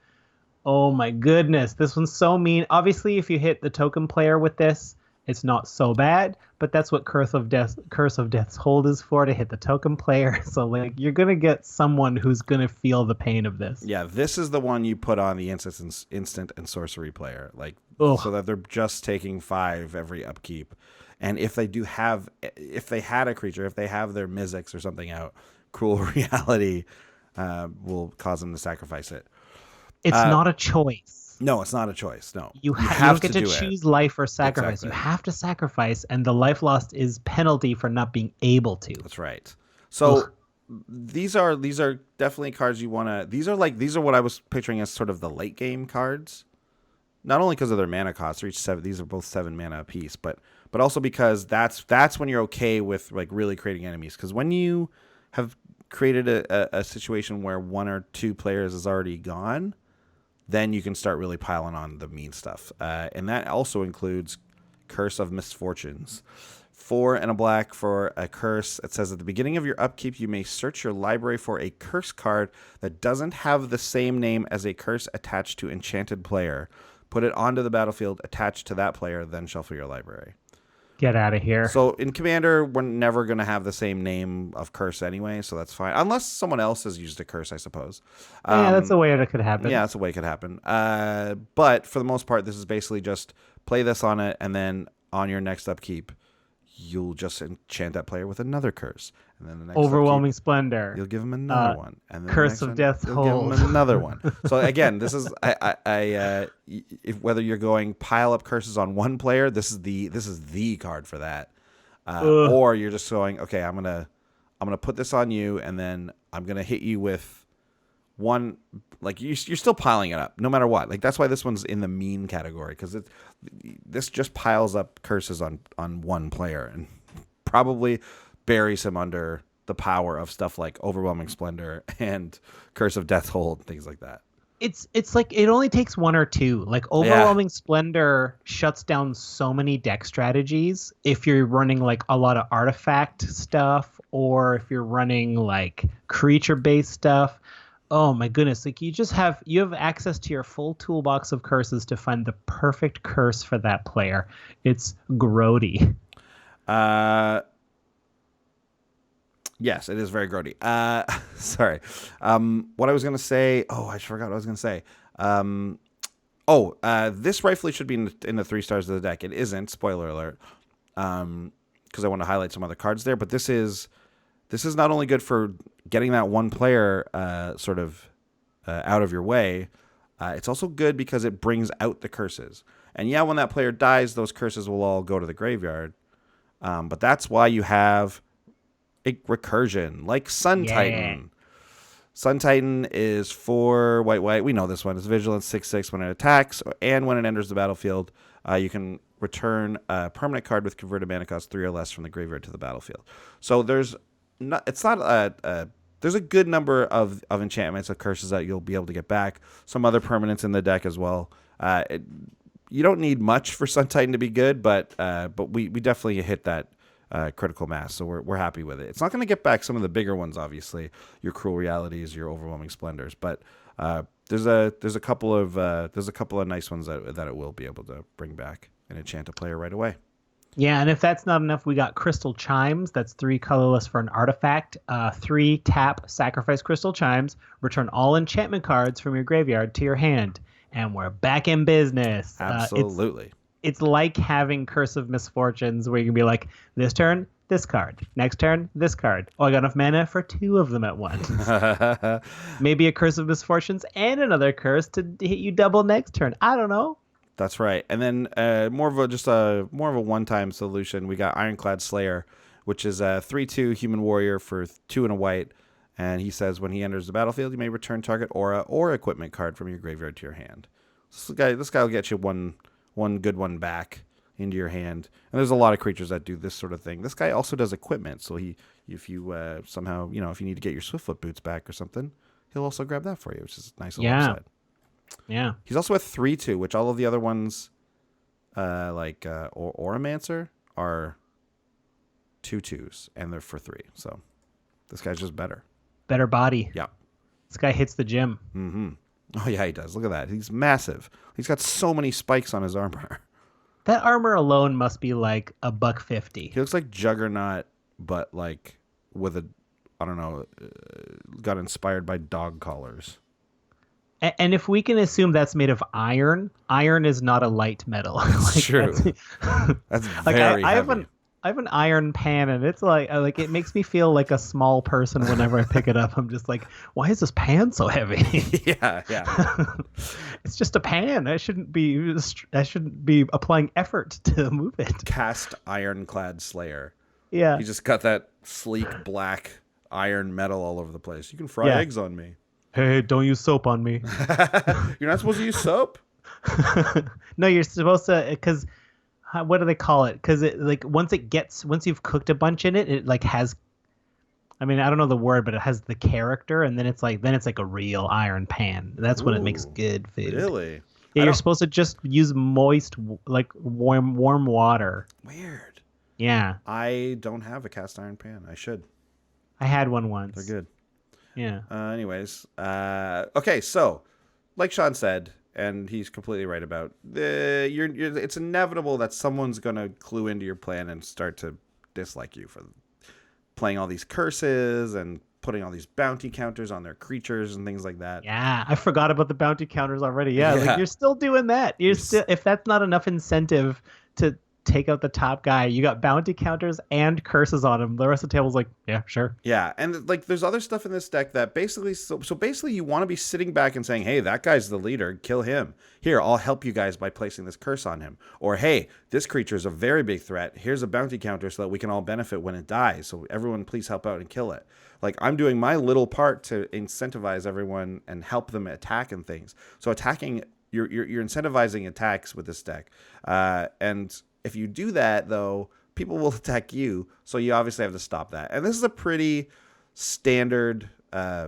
Oh my goodness, this one's so mean. Obviously, if you hit the token player with this, it's not so bad, but that's what Curse of Death's Hold is for, to hit the token player. So like you're going to get someone who's going to feel the pain of this. Yeah, this is the one you put on the instant and sorcery player, like so that they're just taking 5 every upkeep. And if they had a creature, if they have their Mizzix or something out, Cruel Reality will cause them to sacrifice it. It's not a choice. No, it's not a choice. No, you don't get to choose life or sacrifice. Exactly. You have to sacrifice, and the life lost is penalty for not being able to. That's right. So these are definitely cards you want to. These are what I was picturing as sort of the late game cards. Not only because of their mana cost, they're each 7. These are both 7 mana a piece, but also because that's when you're okay with like really creating enemies. Because when you have created a situation where 1 or 2 players is already gone, then you can start really piling on the mean stuff. And that also includes Curse of Misfortunes. 4 and a black for a curse. It says at the beginning of your upkeep, you may search your library for a curse card that doesn't have the same name as a curse attached to enchanted player. Put it onto the battlefield attached to that player, then shuffle your library. Get out of here. So in Commander, we're never going to have the same name of curse anyway, so that's fine. Unless someone else has used a curse, I suppose. Yeah, that's a way it could happen. Yeah, that's a way it could happen. But for the most part, this is basically just play this on it, and then on your next upkeep, you'll just enchant that player with another curse. And then the next Overwhelming upkeep, Splendor. you'll give him another one. And then Curse of Death's Hold. Give him another one. So again, this is if whether you're going pile up curses on one player, this is the card for that. Or you're just going, okay, I'm gonna put this on you, and then I'm gonna hit you with one. Like you're still piling it up no matter what. Like that's why this one's in the mean category, because this just piles up curses on one player and probably buries him under the power of stuff like Overwhelming Splendor and Curse of Death's Hold, things like that. It's like it only takes 1 or 2. Like Overwhelming Splendor shuts down so many deck strategies if you're running like a lot of artifact stuff, or if you're running like creature based stuff. Oh my goodness, like you have access to your full toolbox of curses to find the perfect curse for that player. It's grody. Yes, it is very grody. Sorry. What I was going to say... Oh, I forgot what I was going to say. This rightfully should be in the 3 stars of the deck. It isn't, spoiler alert, because I want to highlight some other cards there. But this is not only good for getting that one player sort of out of your way, it's also good because it brings out the curses. And yeah, when that player dies, those curses will all go to the graveyard. But that's why you have a recursion, like Sun Titan. Sun Titan is 4 white. We know this one. It's Vigilance 6/6 when it attacks, and when it enters the battlefield, you can return a permanent card with converted mana cost 3 or less from the graveyard to the battlefield. So there's a good number of enchantments, of curses that you'll be able to get back. Some other permanents in the deck as well. You don't need much for Sun Titan to be good, but we definitely hit that critical mass, so we're happy with it. It's not going to get back some of the bigger ones, obviously, your Cruel Realities, your Overwhelming Splendors, but there's a couple of nice ones that it will be able to bring back and enchant a player right away. Yeah, and if that's not enough, we got Crystal Chimes. That's 3 colorless for an artifact. 3 tap, sacrifice Crystal Chimes, return all enchantment cards from your graveyard to your hand, and we're back in business. Absolutely. It's like having Curse of Misfortunes, where you can be like, this turn, this card. Next turn, this card. Oh, I got enough mana for 2 of them at once. Maybe a Curse of Misfortunes and another curse to hit you double next turn. I don't know. That's right. And then more of a one-time solution. We got Ironclad Slayer, which is a 3/2 human warrior for 2 and a white. And he says when he enters the battlefield, you may return target aura or equipment card from your graveyard to your hand. So this guy will get you one good one back into your hand. And there's a lot of creatures that do this sort of thing. This guy also does equipment. So if you somehow, if you need to get your Swiftfoot boots back or something, he'll also grab that for you, which is a nice little upside. Yeah. He's also a 3/2, which all of the other ones, Auramancer, are 2/2s, and they're for 3. So this guy's just better. Better body. Yeah. This guy hits the gym. Mm-hmm. Oh, yeah, he does. Look at that. He's massive. He's got so many spikes on his armor. That armor alone must be like $150. He looks like Juggernaut, but like with a, I don't know, got inspired by dog collars. And if we can assume that's made of iron is not a light metal. Like, true. That's very heavy. I have an iron pan, and it's like it makes me feel like a small person whenever I pick it up. I'm just like, why is this pan so heavy? Yeah. It's just a pan. I shouldn't be applying effort to move it. Cast Ironclad Slayer. Yeah. He just got that sleek black iron metal all over the place. You can fry eggs on me. Hey, don't use soap on me. You're not supposed to use soap? No, you're supposed to, because what do they call it? Because it once you've cooked a bunch in it, it like has, I mean, I don't know the word, but it has the character, and then it's like a real iron pan. That's when it makes good food. Really? Yeah, you're supposed to just use moist, like warm water. Weird. Yeah. I don't have a cast iron pan. I should. I had one once. They're good. Yeah. Anyways, okay, so like Sean said, and he's completely right about it's inevitable that someone's gonna clue into your plan and start to dislike you for playing all these curses and putting all these bounty counters on their creatures and things like that. Yeah, I forgot about the bounty counters already. Yeah. Like you're still doing that. You're still, if that's not enough incentive to take out the top guy, you got bounty counters and curses on him. The rest of the table's like, yeah, sure. Yeah, and like there's other stuff in this deck that basically so basically you want to be sitting back and saying, hey, that guy's the leader, kill him. Here, I'll help you guys by placing this curse on him. Or hey, this creature is a very big threat. Here's a bounty counter so that we can all benefit when it dies. So everyone please help out and kill it. Like I'm doing my little part to incentivize everyone and help them attack and things. So attacking, you're incentivizing attacks with this deck. And if you do that, though, people will attack you, so you obviously have to stop that. And this is a pretty standard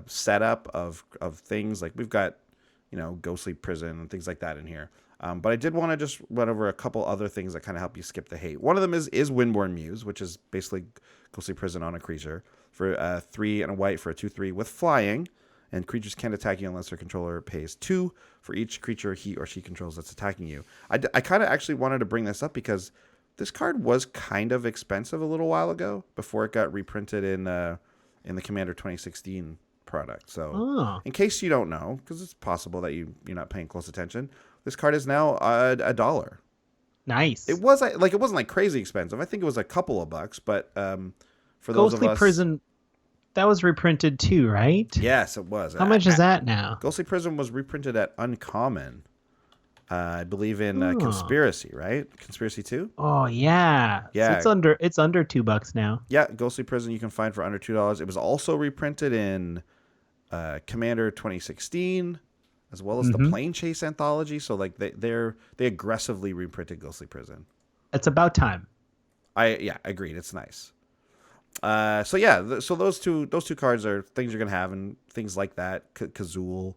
setup of things. Like we've got, Ghostly Prison and things like that in here. But I did want to just run over a couple other things that kind of help you skip the hate. One of them is Windborne Muse, which is basically Ghostly Prison on a creature for 3 and a white for a 2/3 with flying. And creatures can't attack you unless their controller pays 2 for each creature he or she controls that's attacking you. I kind of actually wanted to bring this up because this card was kind of expensive a little while ago before it got reprinted in the Commander 2016 product. So in case you don't know, because it's possible that you're not paying close attention, this card is now $1. Nice. It wasn't like crazy expensive. I think it was a couple of bucks, but for those Ghostly of us, Prison. That was reprinted too, right? Yes, it was. How much is that now? Ghostly Prison was reprinted at Uncommon, I believe in Conspiracy, right? Conspiracy 2? Oh, yeah. Yeah. So it's under $2 now. Yeah, Ghostly Prison you can find for under $2. It was also reprinted in Commander 2016, as well as the Plane Chase anthology. So like they aggressively reprinted Ghostly Prison. It's about time. Agreed. It's nice. So those two cards are things you're gonna have, and things like that. Kazul,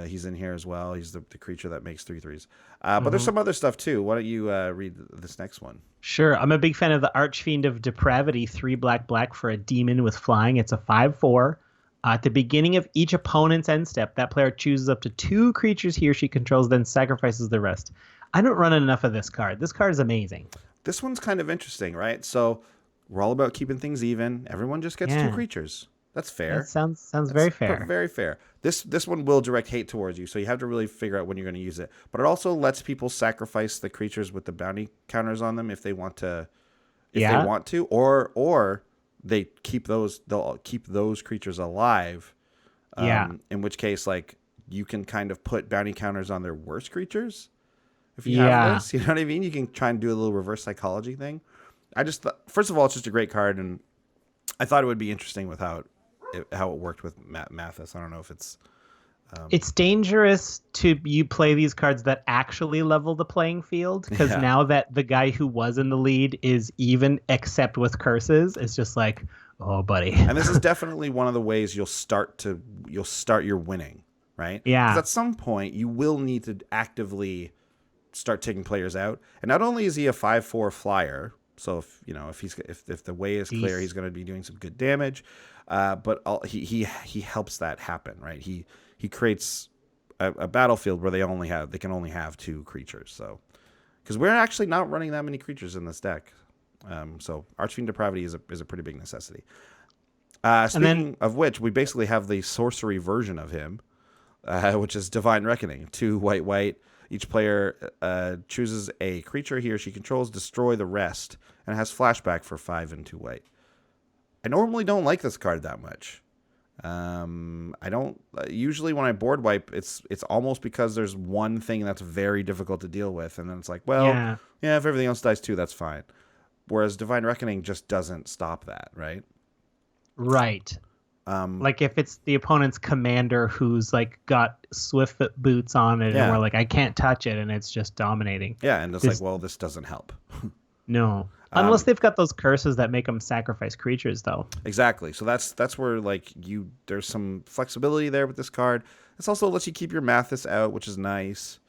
he's in here as well. He's the creature that makes 3/3s. But there's some other stuff too. Why don't you read this next one? Sure. I'm a big fan of the Archfiend of Depravity, 3 black for a demon with flying. It's a 5/4. At the beginning of each opponent's end step, that player chooses up to 2 creatures he or she controls, then sacrifices the rest. I don't run enough of this card. This card is amazing. This one's kind of interesting, right? So we're all about keeping things even. Everyone just gets 2 creatures. That's fair. That sounds very fair. Very fair. This one will direct hate towards you, so you have to really figure out when you're going to use it. But it also lets people sacrifice the creatures with the bounty counters on them if they want to, if they Yeah. want to, or they'll keep those creatures alive. Yeah. In which case, like, you can kind of put bounty counters on their worst creatures if you have Yeah. this. You know what I mean? You can try and do a little reverse psychology thing. I just first of all, it's just a great card, and I thought it would be interesting with how it worked with Mathas. I don't know if it's It's dangerous to you play these cards that actually level the playing field, because yeah. now that the guy who was in the lead is even, except with curses, it's just like, oh, buddy. And this is definitely one of the ways you'll start your winning, right? Because Yeah. at some point you will need to actively start taking players out. And not only is he a 5/4 flyer, so if the way is clear, he's going to be doing some good damage. But he helps that happen, right? He creates a battlefield where they can only have 2 creatures. So because we're actually not running that many creatures in this deck, so Archfiend Depravity is a pretty big necessity. Speaking of which, we basically have the sorcery version of him, which is Divine Reckoning. 2 white. Each player chooses a creature he or she controls, destroy the rest, and it has flashback for 5 and 2 white. I normally don't like this card that much. I don't usually when I board wipe, it's almost because there's one thing that's very difficult to deal with, and then it's like, well, yeah, if everything else dies too, that's fine. Whereas Divine Reckoning just doesn't stop that, right? Right. Like if it's the opponent's commander who's like got swift boots on it, and we're like, I can't touch it, and it's just dominating. Yeah, and it's like, well, this doesn't help. No. Unless they've got those curses that make them sacrifice creatures, though. Exactly. So that's where like there's some flexibility there with this card. This also lets you keep your Mathas out, which is nice.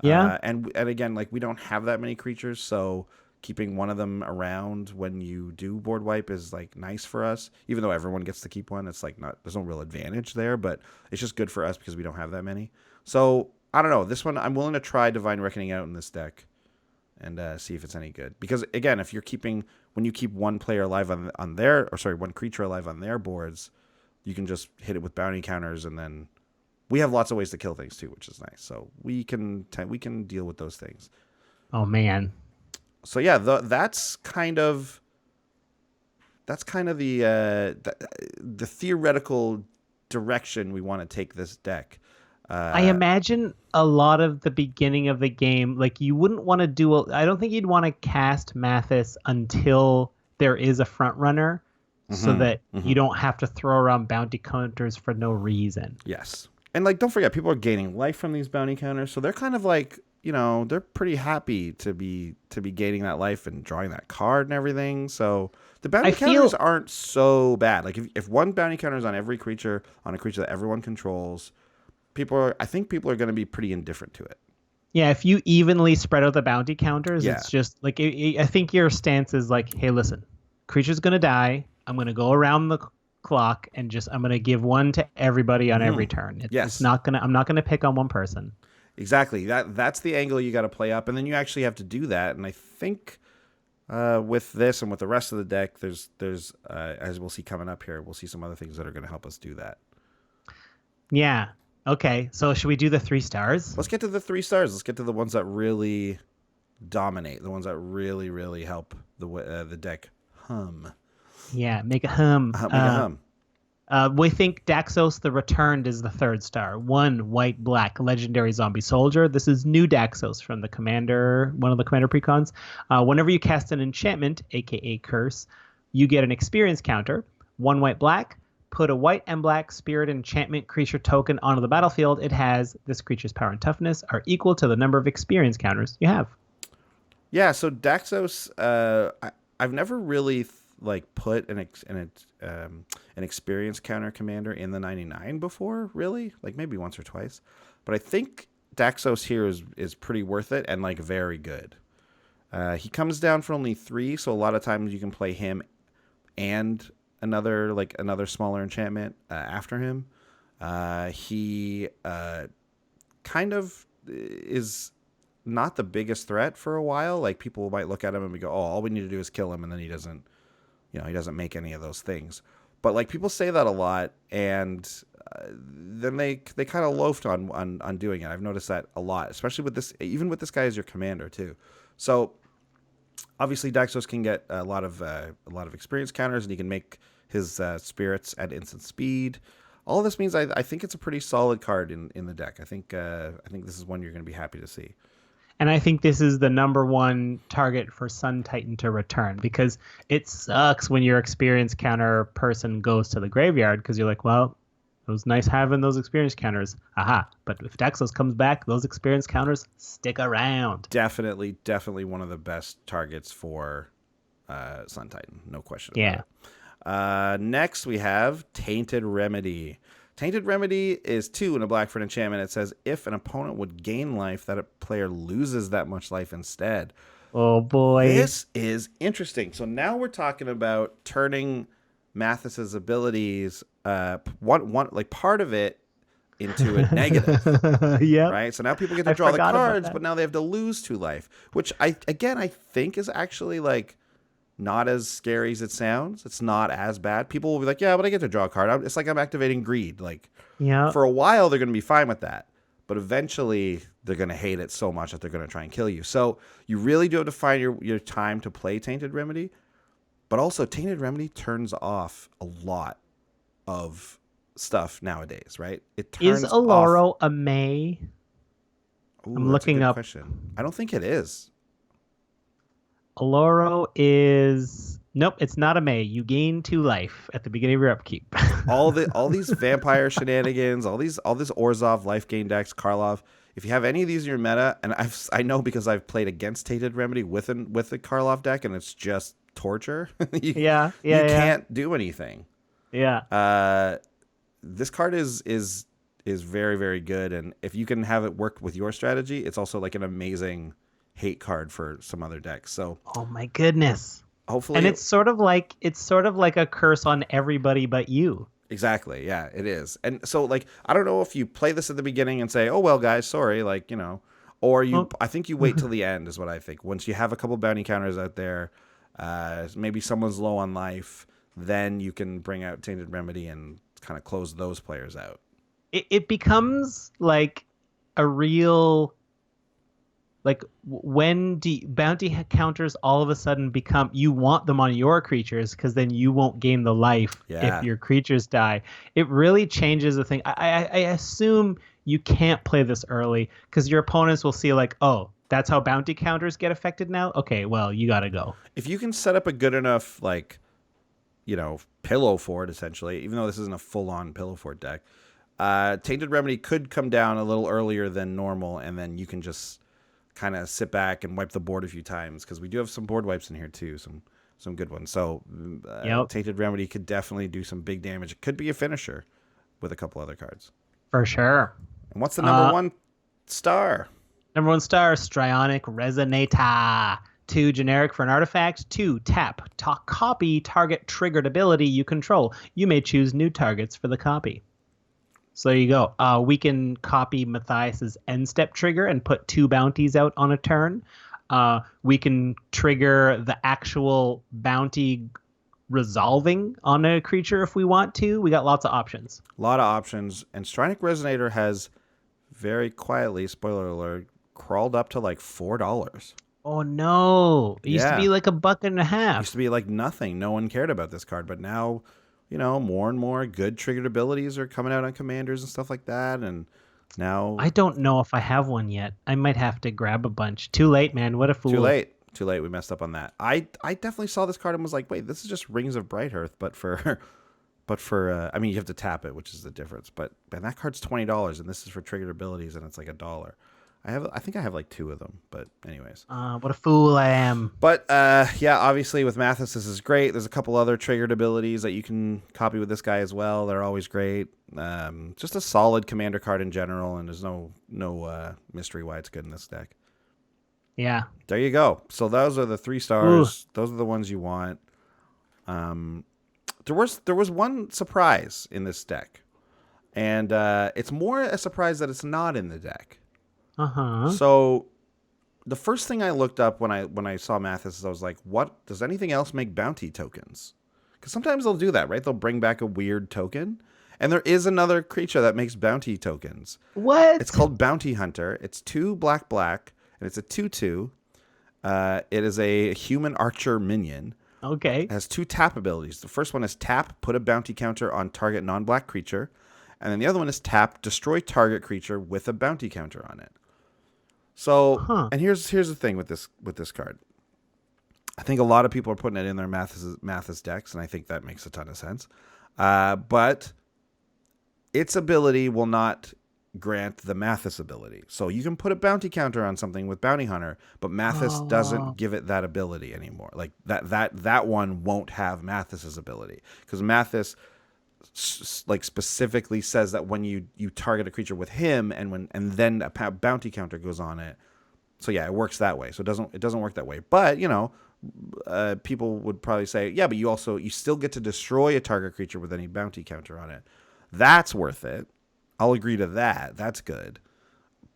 Yeah. And again, like, we don't have that many creatures, so keeping one of them around when you do board wipe is like nice for us. Even though everyone gets to keep one, it's like there's no real advantage there, but it's just good for us because we don't have that many. So I don't know. This one, I'm willing to try Divine Reckoning out in this deck and see if it's any good. Because again, when you keep one player alive one creature alive on their boards, you can just hit it with bounty counters, and then we have lots of ways to kill things too, which is nice. So we can deal with those things. Oh man. So yeah, that's kind of the theoretical direction we want to take this deck. I imagine a lot of the beginning of the game, like you wouldn't want to I don't think you'd want to cast Mathas until there is a front runner, so that you don't have to throw around bounty counters for no reason. Yes. And like, don't forget, people are gaining life from these bounty counters, so they're kind of like, they're pretty happy to be gaining that life and drawing that card and everything. So the bounty counters aren't so bad. Like if one bounty counter is on every creature, on a creature that everyone controls, I think people are going to be pretty indifferent to it. Yeah, if you evenly spread out the bounty counters, it's just like, I think your stance is like, hey, listen, creature's going to die. I'm going to go around the clock and I'm going to give one to everybody on every turn. I'm not going to pick on one person. Exactly. That's the angle you got to play up, and then you actually have to do that. And I think with this and with the rest of the deck, there's as we'll see coming up here, we'll see some other things that are going to help us do that. Yeah. Okay. So should we do the 3 stars? Let's get to the 3 stars. Let's get to the ones that really dominate, the ones that really, really help the deck hum. Yeah, make a hum. Make a hum. We think Daxos the Returned is the 3rd star. 1 white-black legendary zombie soldier. This is new Daxos from the commander, one of the commander precons. Whenever you cast an enchantment, aka curse, you get an experience counter. 1 white-black. Put a white and black spirit enchantment creature token onto the battlefield. It has this creature's power and toughness are equal to the number of experience counters you have. Yeah, so Daxos, I've never really put an experience counter commander in the 99 before, really, like maybe once or twice, but I think Daxos here is pretty worth it and like very good. He comes down for only 3, so a lot of times you can play him and another smaller enchantment after him. He kind of is not the biggest threat for a while. Like, people might look at him and we go, oh, all we need to do is kill him, and then he doesn't make any of those things. But like, people say that a lot, and then they kind of loafed on doing it. I've noticed that a lot, especially with this, even with this guy as your commander too. So Obviously, Daxos can get a lot of experience counters, and he can make his spirits at instant speed. All of this means I think it's a pretty solid card in the deck. I think this is one you're going to be happy to see. And I think this is the number one target for Sun Titan to return, because it sucks when your experience counter person goes to the graveyard, because you're like, well, it was nice having those experience counters. Aha. But if Daxos comes back, those experience counters stick around. Definitely one of the best targets for Sun Titan. No question about it. Next, we have Tainted Remedy. Tainted Remedy is 2 in a black for an enchantment. It says if an opponent would gain life, that a player loses that much life instead. Oh, boy. This is interesting. So now we're talking about turning Mathas's abilities, like part of it, into a negative. Yeah. Right? So now people get to draw the cards, but now they have to lose 2 life, which I think is actually like not as scary as it sounds. It's not as bad. People will be like, yeah, but I get to draw a card. It's like I'm activating greed. Like, yeah. For a while, they're going to be fine with that. But eventually, they're going to hate it so much that they're going to try and kill you. So you really do have to find your time to play Tainted Remedy. But also, Tainted Remedy turns off a lot of stuff nowadays, right? It turns Is Aloro off... a May? Ooh, I'm looking up. Question. I don't think it is. Aloro is... Nope, it's not a May. You gain 2 life at the beginning of your upkeep. all these vampire shenanigans, all this Orzhov life gain decks, Karlov. If you have any of these in your meta, and I know because I've played against Tainted Remedy with the Karlov deck, and it's just torture. you can't do anything. Yeah. This card is very, very good, and if you can have it work with your strategy, it's also like an amazing hate card for some other decks. So, oh my goodness. Hopefully, and it's sort of like a curse on everybody but you. Exactly. Yeah, it is. And so, like, I don't know if you play this at the beginning and say, "Oh well, guys, sorry," like, you know, or you. Well, I think you wait till the end is what I think. Once you have a couple bounty counters out there, maybe someone's low on life, then you can bring out Tainted Remedy and kind of close those players out. It becomes like a real. Like when bounty counters all of a sudden become, you want them on your creatures because then you won't gain the life if your creatures die. It really changes the thing. I assume you can't play this early because your opponents will see like, oh, that's how bounty counters get affected now? Okay, well, you got to go. If you can set up a good enough, like, you know, pillow fort, essentially, even though this isn't a full-on pillow fort deck, Tainted Remedy could come down a little earlier than normal, and then you can just kind of sit back and wipe the board a few times, because we do have some board wipes in here too, some good ones. So Tainted Remedy could definitely do some big damage. It could be a finisher with a couple other cards for sure. And what's the number 1 star? Number 1 star, Strionic Resonator. 2 generic for an artifact. 2 tap. Copy target triggered ability you control. You may choose new targets for the copy. So there you go. We can copy Matthias's end step trigger and put 2 bounties out on a turn. We can trigger the actual bounty resolving on a creature if we want to. We got lots of options. A lot of options. And Strionic Resonator has very quietly, spoiler alert, crawled up to like $4. Oh no. It used to be like $1.50. It used to be like nothing. No one cared about this card, but now, you know, more and more good triggered abilities are coming out on commanders and stuff like that. And now I don't know if I have one yet. I might have to grab a bunch. Too late, man. What a fool. Too late. We messed up on that. I definitely saw this card and was like, wait, this is just Rings of Brighthearth, but for I mean, you have to tap it, which is the difference. But man, that card's $20, and this is for triggered abilities, and it's like $1. I think I have like 2 of them, but anyways. What a fool I am. But yeah, obviously with Mathas, this is great. There's a couple other triggered abilities that you can copy with this guy as well. They're always great. Just a solid commander card in general, and there's no mystery why it's good in this deck. Yeah. There you go. So those are the 3 stars. Ooh. Those are the ones you want. There was one surprise in this deck, and it's more a surprise that it's not in the deck. Uh-huh. So the first thing I looked up when I saw Mathas is I was like, what does anything else make bounty tokens? Because sometimes they'll do that, right? They'll bring back a weird token. And there is another creature that makes bounty tokens. What? It's called Bounty Hunter. It's 2 black, and it's a 2/2. It is a human archer minion. Okay. It has 2 tap abilities. The first one is tap, put a bounty counter on target non-black creature. And then the other one is tap, destroy target creature with a bounty counter on it. So, and here's the thing with this card. I think a lot of people are putting it in their Mathas decks, and I think that makes a ton of sense. But its ability will not grant the Mathas ability. So you can put a bounty counter on something with Bounty Hunter, but Mathas doesn't give it that ability anymore. Like that one won't have Mathas's ability, because Mathas like specifically says that when you target a creature with him and then a bounty counter goes on it. So yeah, it works that way. So it doesn't work that way. But people would probably say, yeah, but you still get to destroy a target creature with any bounty counter on it. That's worth it. I'll agree to that. That's good.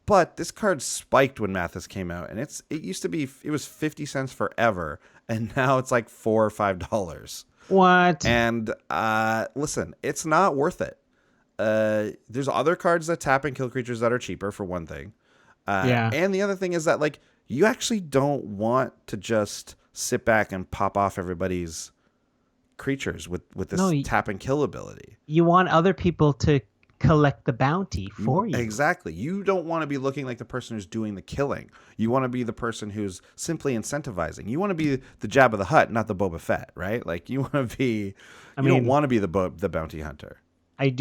But this card spiked when Mathas came out, and it used to be, it was 50 cents forever, and now it's like $4 or $5. What? And listen, it's not worth it. There's other cards that tap and kill creatures that are cheaper, for one thing. And the other thing is that, like, you actually don't want to just sit back and pop off everybody's creatures with this tap and kill ability. You want other people to collect the bounty for you. Exactly. You don't want to be looking like the person who's doing the killing. You want to be the person who's simply incentivizing. You want to be the Jabba the Hutt, not the Boba Fett, right? Like, you want to be. You don't want to be the bounty hunter. I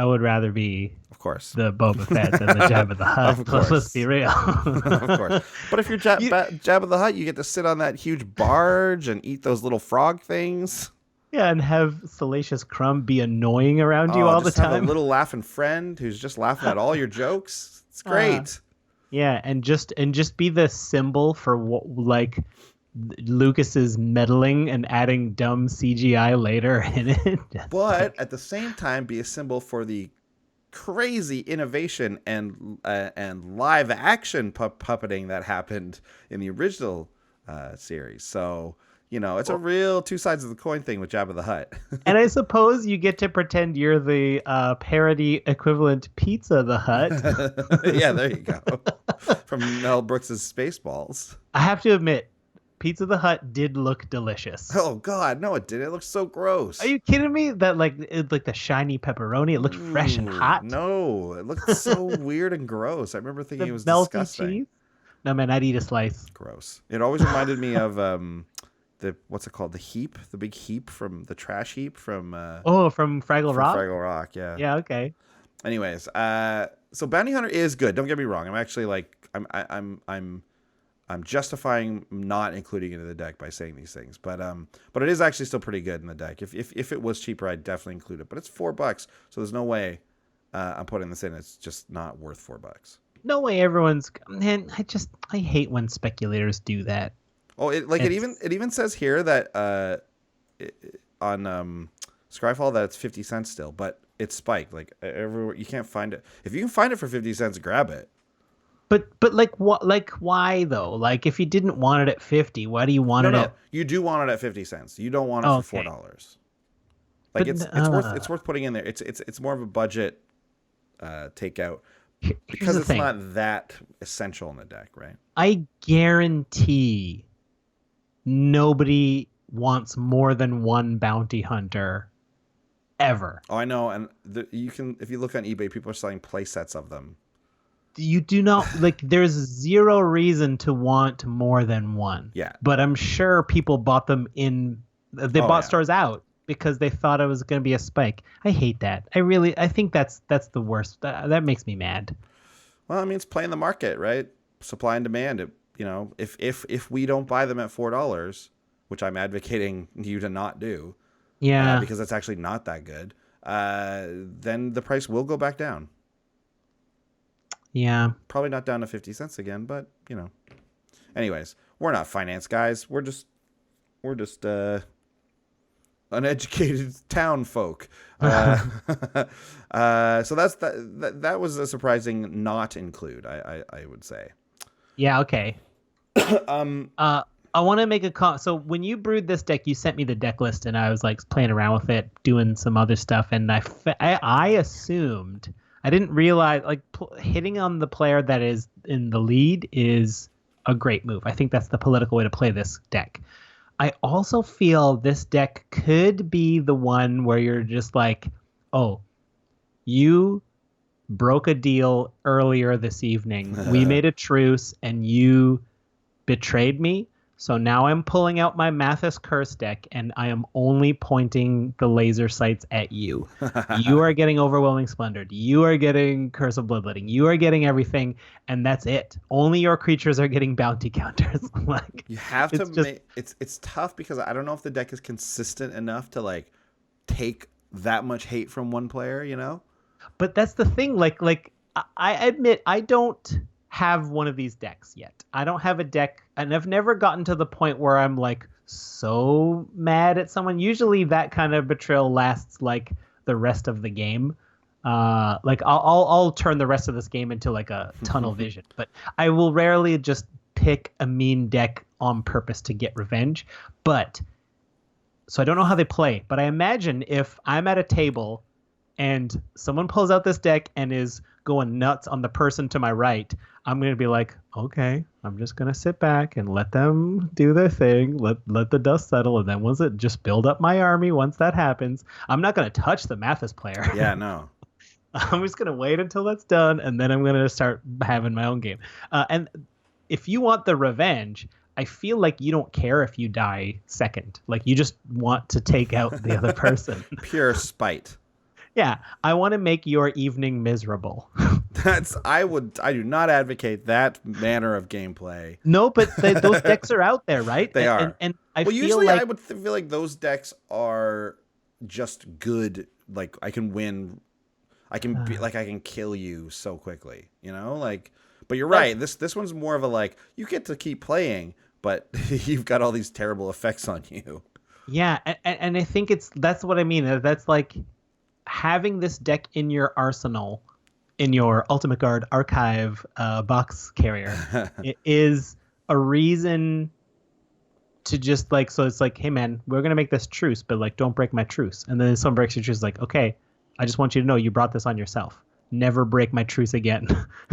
would rather be, of course, the Boba Fett than the Jabba the Hutt. Of course. Let's be real. Of course. But if you're Jabba the Hutt, you get to sit on that huge barge and eat those little frog things. Yeah, and have Salacious Crumb be annoying around you all the time. Have a little laughing friend who's just laughing at all your jokes. It's great. Yeah, and just be the symbol for what, like, Lucas's meddling and adding dumb CGI later in it. But at the same time, be a symbol for the crazy innovation and live action puppeting that happened in the original series. So, it's a real 2 sides of the coin thing with Jabba the Hutt. And I suppose you get to pretend you're the parody equivalent Pizza the Hutt. Yeah, there you go. From Mel Brooks' Spaceballs. I have to admit, Pizza the Hutt did look delicious. Oh God, no, it didn't. It looked so gross. Are you kidding me? That like the shiny pepperoni. It looked fresh and hot. No, it looked so weird and gross. I remember thinking it was melty disgusting. Cheese? No man, I'd eat a slice. Gross. It always reminded me of what's it called? The big heap from the trash heap from. From Fraggle Rock. Fraggle Rock, yeah. Yeah. Okay. Anyways, so Bounty Hunter is good. Don't get me wrong. I'm actually like I'm justifying not including it in the deck by saying these things, but it is actually still pretty good in the deck. If it was cheaper, I'd definitely include it. But it's $4, so there's no way I'm putting this in. It's just not worth $4. No way. Man, I hate when speculators do that. Oh, it even says here that on Scryfall that it's 50 cents still, but it's spiked. Like everywhere, you can't find it. If you can find it for 50 cents, grab it. But like what? Like why though? Like if you didn't want it at 50, why do you want it at? You do want it at 50 cents. You don't want it for $4. Like it's worth putting in there. It's more of a budget takeout because it's not that essential in the deck, right? I guarantee nobody wants more than one bounty hunter ever. Oh, I know, and you can, if you look on eBay, people are selling play sets of them. You do not like. There's zero reason to want more than one. Yeah, but I'm sure people bought them in. They bought stores out because they thought it was going to be a spike. I hate that. I think that's the worst. That makes me mad. Well, I mean, it's playing the market, right? Supply and demand. If we don't buy them at $4, which I'm advocating you to not do, because it's actually not that good, then the price will go back down. Yeah. Probably not down to 50 cents again, but anyways, we're not finance guys. We're just uneducated town folk. So that was a surprising not include, I would say. Yeah. Okay. I want to make a comment. So when you brewed this deck, you sent me the deck list, and I was like playing around with it, doing some other stuff, and I assumed. I didn't realize, like, hitting on the player that is in the lead is a great move. I think that's the political way to play this deck. I also feel this deck could be the one where you're just like, oh, you broke a deal earlier this evening. We made a truce and you betrayed me. So now I'm pulling out my Mathas curse deck and I am only pointing the laser sights at you. You are getting Overwhelming Splendor. You are getting Curse of Bloodletting. You are getting everything, and that's it. Only your creatures are getting bounty counters. Like, you have to make it's tough because I don't know if the deck is consistent enough to like take that much hate from one player, you know? But that's the thing. Like I admit I don't have one of these decks yet. I don't have a deck, and I've never gotten to the point where I'm like so mad at someone. Usually that kind of betrayal lasts like the rest of the game. Like I'll turn the rest of this game into like a tunnel vision, but I will rarely just pick a mean deck on purpose to get revenge. But so I don't know how they play, but I imagine if I'm at a table and someone pulls out this deck and is going nuts on the person to my right, I'm going to be like, okay, I'm just going to sit back and let them do their thing. Let the dust settle. And then once it just build up my army, once that happens, I'm not going to touch the Mathas player. Yeah, no. I'm just going to wait until that's done. And then I'm going to start having my own game. And if you want the revenge, I feel like you don't care if you die second. Like you just want to take out the other person. Pure spite. Yeah, I want to make your evening miserable. I do not advocate that manner of gameplay. No, but those decks are out there, right? They are. And I well, feel usually like I would feel like those decks are just good. Like I can win, I can be like I can kill you so quickly, you know. Like, but you're right. This one's more of a like you get to keep playing, but you've got all these terrible effects on you. Yeah, and I think that's what I mean. That's like having this deck in your arsenal, in your Ultimate Guard archive box carrier, it is a reason to just like, so it's like, hey man, we're going to make this truce, but like, don't break my truce. And then someone breaks your truce, like, okay, I just want you to know you brought this on yourself. Never break my truce again.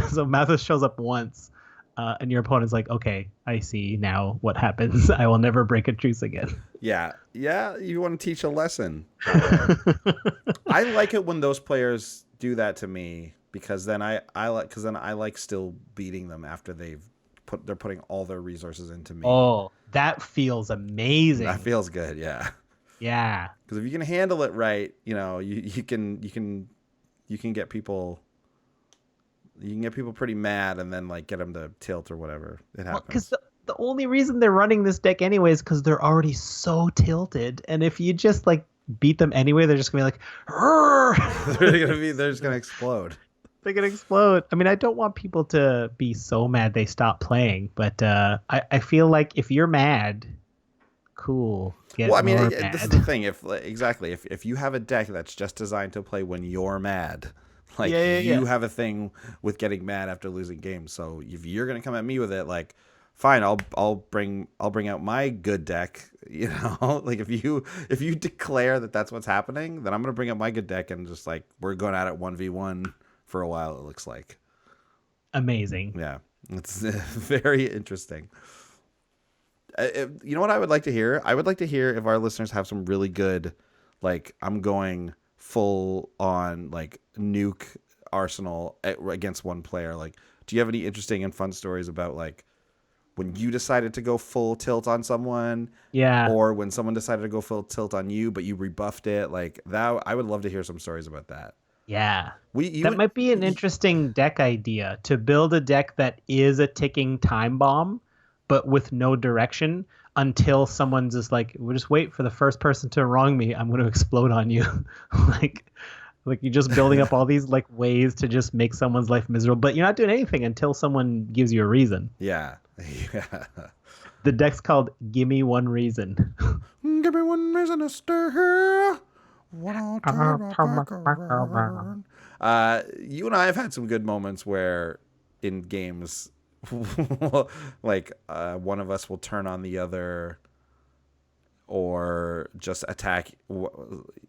So Mathas shows up once, and your opponent's like, okay, I see now what happens. I will never break a truce again. Yeah, you want to teach a lesson. I like it when those players do that to me because then I like still beating them after they're putting all their resources into me. Oh, that feels amazing. That feels good, yeah. Yeah. Because if you can handle it right, you know, you can get people. You can get people pretty mad and then like get them to tilt or whatever. It happens. Because the only reason they're running this deck anyway is because they're already so tilted. And if you just like beat them anyway, they're just gonna be like, they're just gonna explode. They're gonna explode. I mean, I don't want people to be so mad they stop playing, but I feel like if you're mad, cool. Well, I mean, this is the thing. If you have a deck that's just designed to play when you're mad. Like you have a thing with getting mad after losing games. So if you're gonna come at me with it, like, fine, I'll bring out my good deck. You know, like if you declare that that's what's happening, then I'm gonna bring up my good deck and just like we're going at it 1v1 for a while. It looks like amazing. Yeah, it's very interesting. You know what I would like to hear? I would like to hear if our listeners have some really good, like I'm going full on like nuke arsenal against one player. Like, do you have any interesting and fun stories about like when you decided to go full tilt on someone? Yeah. Or when someone decided to go full tilt on you, but you rebuffed it? Like that, I would love to hear some stories about that. Yeah. That might be an interesting deck idea, to build a deck that is a ticking time bomb, but with no direction until someone's just like, we'll just wait for the first person to wrong me. I'm going to explode on you. like you're just building up all these like ways to just make someone's life miserable, but you're not doing anything until someone gives you a reason. Yeah. The deck's called Gimme One Reason. Give me one reason to stay here. You and I have had some good moments where in games like one of us will turn on the other or just attack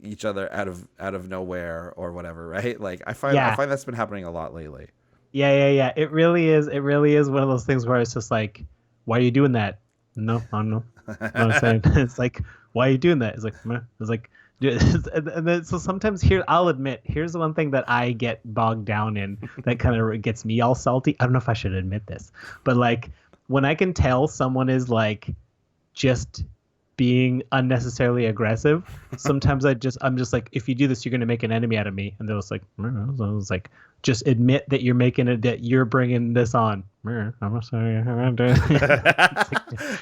each other out of nowhere or whatever, right? Like I find that's been happening a lot lately. Yeah. It really is one of those things where it's just like, why are you doing that? No, I don't know. What I'm saying. It's like, why are you doing that? It's like, meh. It's like, and then so sometimes here, I'll admit, here's the one thing that I get bogged down in that kind of gets me all salty. I don't know if I should admit this, but like when I can tell someone is like just being unnecessarily aggressive, sometimes I'm just like, if you do this, you're going to make an enemy out of me. And they're just like, I was like, just admit that you're making it, that you're bringing this on. I'm sorry.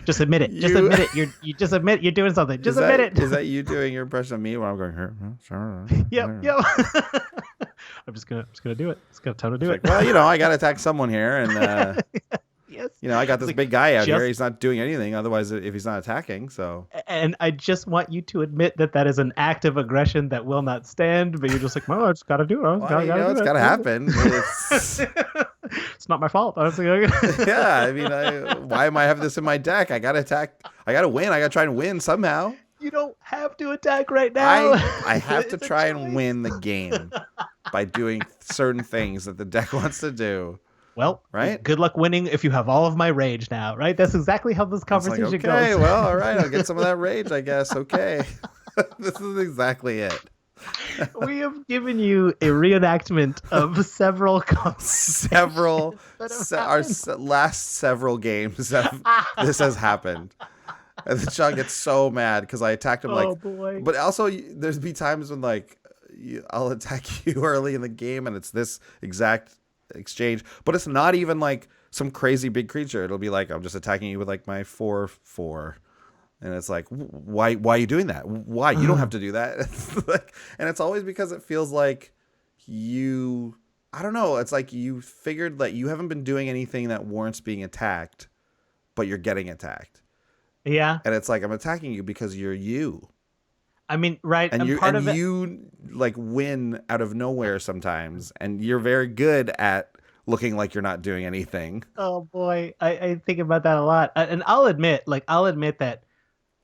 Just admit it. Just admit it. You just admit you're doing something. Just admit it. Is that you doing your impression of me when I'm going, sure. Yep. I'm just gonna do it. It's got time to do it. Like, well, I got to attack someone here, and yes. I got this big guy out here. He's not doing anything. Otherwise, if he's not attacking, so. And I just want you to admit that is an act of aggression that will not stand. But you're just like, well, I just got to do it. It's got to happen. It's not my fault. Yeah, I mean, why am I having this in my deck? I got to attack. I got to win. I got to try and win somehow. You don't have to attack right now. I have to try and win the game by doing certain things that the deck wants to do. Well, right. Good luck winning if you have all of my rage now, right? That's exactly how this conversation goes. Okay, well, all right. I'll get some of that rage, I guess. Okay. This is exactly it. We have given you a reenactment of several our last several games this has happened. And then Sean gets so mad because I attacked him boy. But also there's be times when like I'll attack you early in the game and it's this exact exchange, but it's not even like some crazy big creature. It'll be like I'm just attacking you with like my 4/4. And it's like, why are you doing that? Why? You don't have to do that. And it's always because it feels like I don't know. It's like you figured that you haven't been doing anything that warrants being attacked, but you're getting attacked. Yeah. And it's like, I'm attacking you because you're you. I mean, right. And you like win out of nowhere sometimes. And you're very good at looking like you're not doing anything. Oh boy. I think about that a lot. And I'll admit that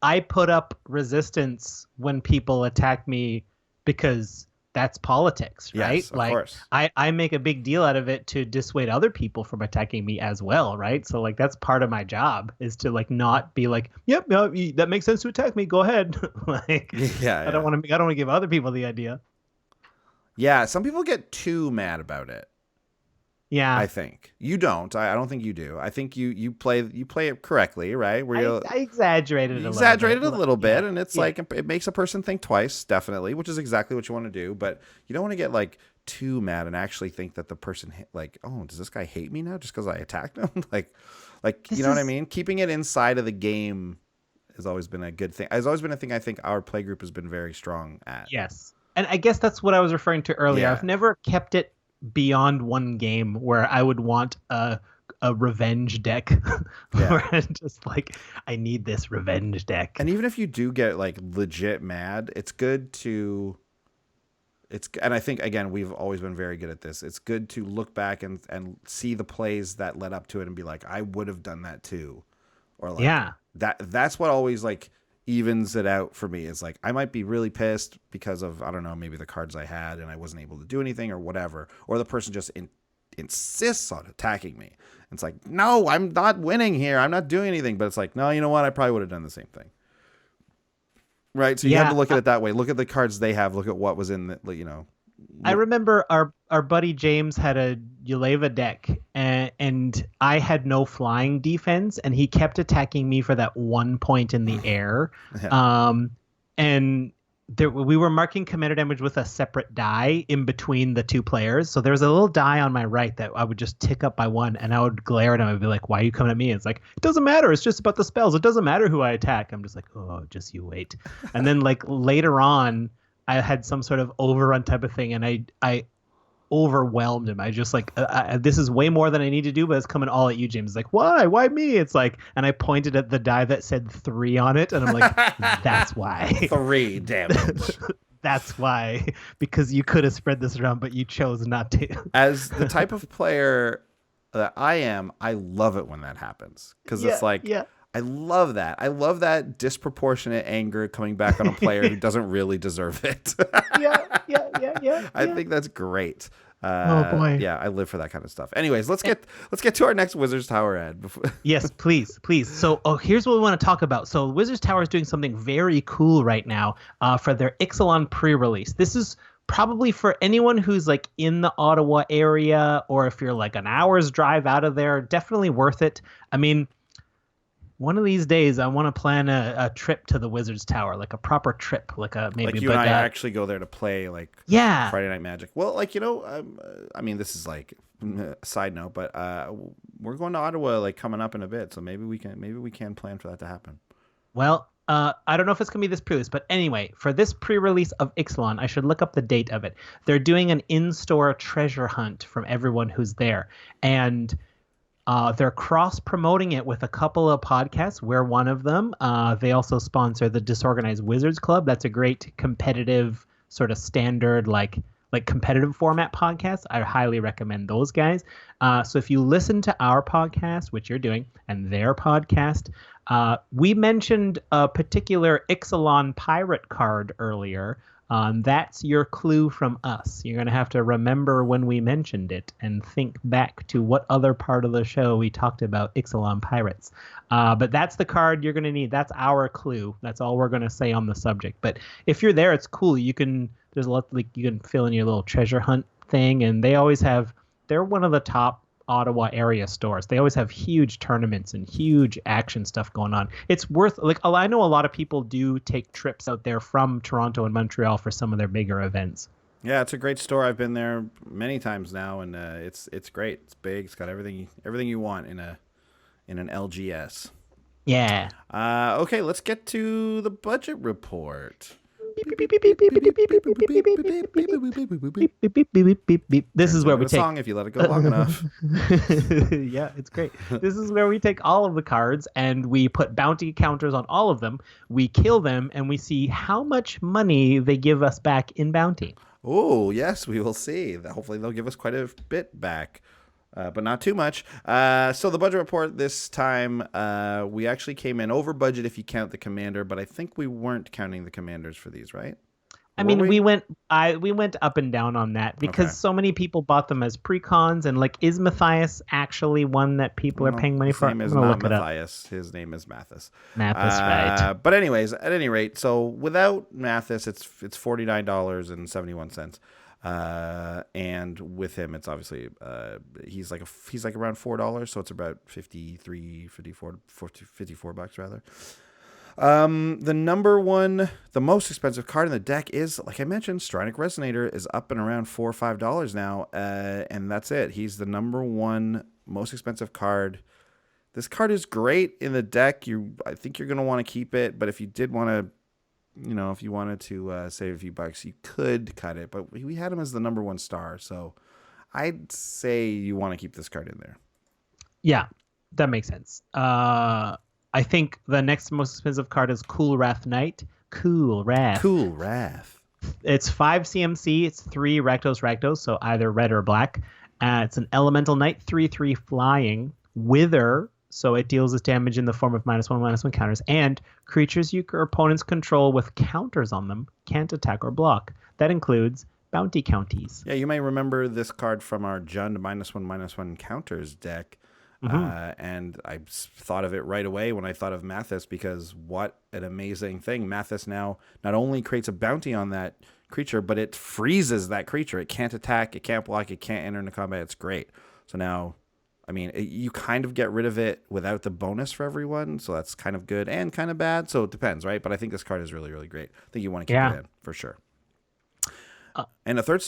I put up resistance when people attack me because that's politics, right? Yes, of course. I make a big deal out of it to dissuade other people from attacking me as well, right? So like that's part of my job is to like not be like, yep, no, that makes sense to attack me. Go ahead. I don't want to give other people the idea. Yeah, some people get too mad about it. Yeah, I think you don't. I don't think you do. I think you play it correctly, right? Where I exaggerated a little bit, and it's like it makes a person think twice, definitely, which is exactly what you want to do. But you don't want to get like too mad and actually think that the person like, oh, does this guy hate me now just because I attacked him? like you know what I mean? Keeping it inside of the game has always been a good thing. Has always been a thing I think our play group has been very strong at. Yes, and I guess that's what I was referring to earlier. Yeah. I've never kept it beyond one game where I would want a revenge deck where I'm just like, I need this revenge deck. And even if you do get like legit mad, it's good to and I think again we've always been very good at this. It's good to look back and see the plays that led up to it and be like, I would have done that too. Or like that's what always like evens it out for me. Is like I might be really pissed because of, I don't know, maybe the cards I had and I wasn't able to do anything or whatever, or the person just insists on attacking me. It's like, no, I'm not winning here, I'm not doing anything. But it's like, no, you know what, I probably would have done the same thing, right? So you have to look at it that way. Look at the cards they have, look at what was in the I remember our buddy James had a Yuleva deck, and I had no flying defense, and he kept attacking me for that 1 point in the air. And we were marking commander damage with a separate die in between the two players. So there was a little die on my right that I would just tick up by 1, and I would glare at him. I'd be like, why are you coming at me? It's like, it doesn't matter. It's just about the spells. It doesn't matter who I attack. I'm just like, oh, just you wait. And then like later on, I had some sort of overrun type of thing, and I overwhelmed him. I just like, this is way more than I need to do, but it's coming all at you, James. It's like, why me? It's like, and I pointed at the die that said 3 on it, and I'm like, that's why. 3 damage. That's why, because you could have spread this around, but you chose not to. As the type of player that I am, I love it when that happens, because it's like, I love that. I love that disproportionate anger coming back on a player who doesn't really deserve it. Yeah. I think that's great. Oh boy. Yeah, I live for that kind of stuff. Anyways, let's get to our next Wizard's Tower ad. Yes, please, please. So, here's what we want to talk about. So, Wizards Tower is doing something very cool right now for their Ixalan pre-release. This is probably for anyone who's like in the Ottawa area, or if you're like an hour's drive out of there, definitely worth it. I mean, one of these days, I want to plan a trip to the Wizards Tower, like a proper trip, like a maybe. Like you and I actually go there to play like yeah, Friday Night Magic. Well, like I mean, this is like a side note, but we're going to Ottawa like coming up in a bit, so maybe we can plan for that to happen. Well, I don't know if it's going to be this pre-release, but anyway, for this pre-release of Ixalan, I should look up the date of it. They're doing an in-store treasure hunt from everyone who's there. And they're cross-promoting it with a couple of podcasts. We're one of them. They also sponsor the Disorganized Wizards Club. That's a great competitive, sort of standard, like competitive format podcast. I highly recommend those guys. So if you listen to our podcast, which you're doing, and their podcast, we mentioned a particular Ixalan pirate card earlier. That's your clue from us. You're going to have to remember when we mentioned it and think back to what other part of the show we talked about Ixalan pirates. But that's the card you're going to need. That's our clue. That's all we're going to say on the subject. But if you're there, it's cool. There's a lot, like, you can fill in your little treasure hunt thing, and they're one of the top Ottawa area stores. They always have huge tournaments and huge action stuff going on. It's worth, like, I know a lot of people do take trips out there from Toronto and Montreal for some of their bigger events. Yeah, it's a great store. I've been there many times now, and it's great. It's big. It's got everything you want in an LGS. Yeah. Okay, let's get to the budget report. This is where we take song if you let it go long enough. Yeah, it's great. This is where we take all of the cards and we put bounty counters on all of them. We kill them and we see how much money they give us back in bounty. Oh, yes, we will see. Hopefully they'll give us quite a bit back. But not too much. So the budget report this time, we actually came in over budget if you count the commander, but I think we weren't counting the commanders for these, right? I mean, we went up and down on that because so many people bought them as pre-cons, and like, is Matthias actually one that people are paying money for? His name is not Matthias. His name is Mathas. Mathas, right? But anyways, at any rate, so without Mathas, it's $49.71. And with him, it's obviously he's like around $4, so it's about $54 rather. The number one, the most expensive card in the deck is, like I mentioned, Stronic Resonator is up and around $4 or $5 now, and that's it. He's the number one most expensive card. This card is great in the deck. I think you're gonna want to keep it, but if you did want to, if you wanted to save a few bucks, you could cut it. But we had him as the number one star, so I'd say you want to keep this card in there. Yeah, that makes sense. I think the next most expensive card is Cool Wrath Knight. Cool Wrath. It's 5 CMC. It's 3 Rakdos, so either red or black. It's an Elemental Knight, 3/3 flying. Wither, so it deals this damage in the form of -1/-1 counters. And creatures your opponents control with counters on them can't attack or block. That includes bounty counties. Yeah, you may remember this card from our Jund -1/-1 counters deck. And I thought of it right away when I thought of Mathas, because what an amazing thing. Mathas now not only creates a bounty on that creature, but it freezes that creature. It can't attack, it can't block, it can't enter into combat. It's great. So now, I mean, you kind of get rid of it without the bonus for everyone, so that's kind of good and kind of bad. So it depends, right? But I think this card is really, really great. I think you want to keep it in for sure. And a third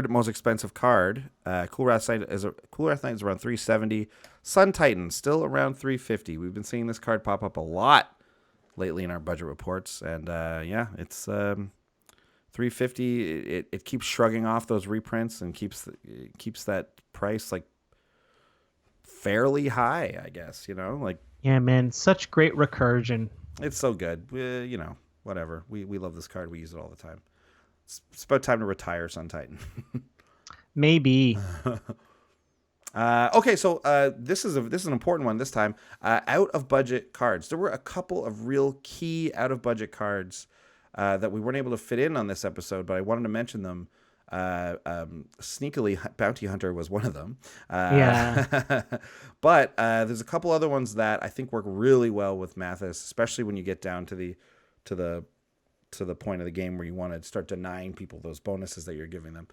most expensive card. Cool Wrath Knight is around $370. Sun Titan still around $350. We've been seeing this card pop up a lot lately in our budget reports, and it's $350. It keeps shrugging off those reprints and keeps that price like fairly high, I guess. Yeah, man, such great recursion. It's so good. Whatever. We love this card. We use it all the time. It's about time to retire Sun Titan. Maybe. Okay, so this is an important one this time. Out of budget cards. There were a couple of real key out of budget cards that we weren't able to fit in on this episode, but I wanted to mention them Sneakily, Bounty Hunter was one of them. Yeah. But there's a couple other ones that I think work really well with Mathas, especially when you get down to the point of the game where you want to start denying people those bonuses that you're giving them.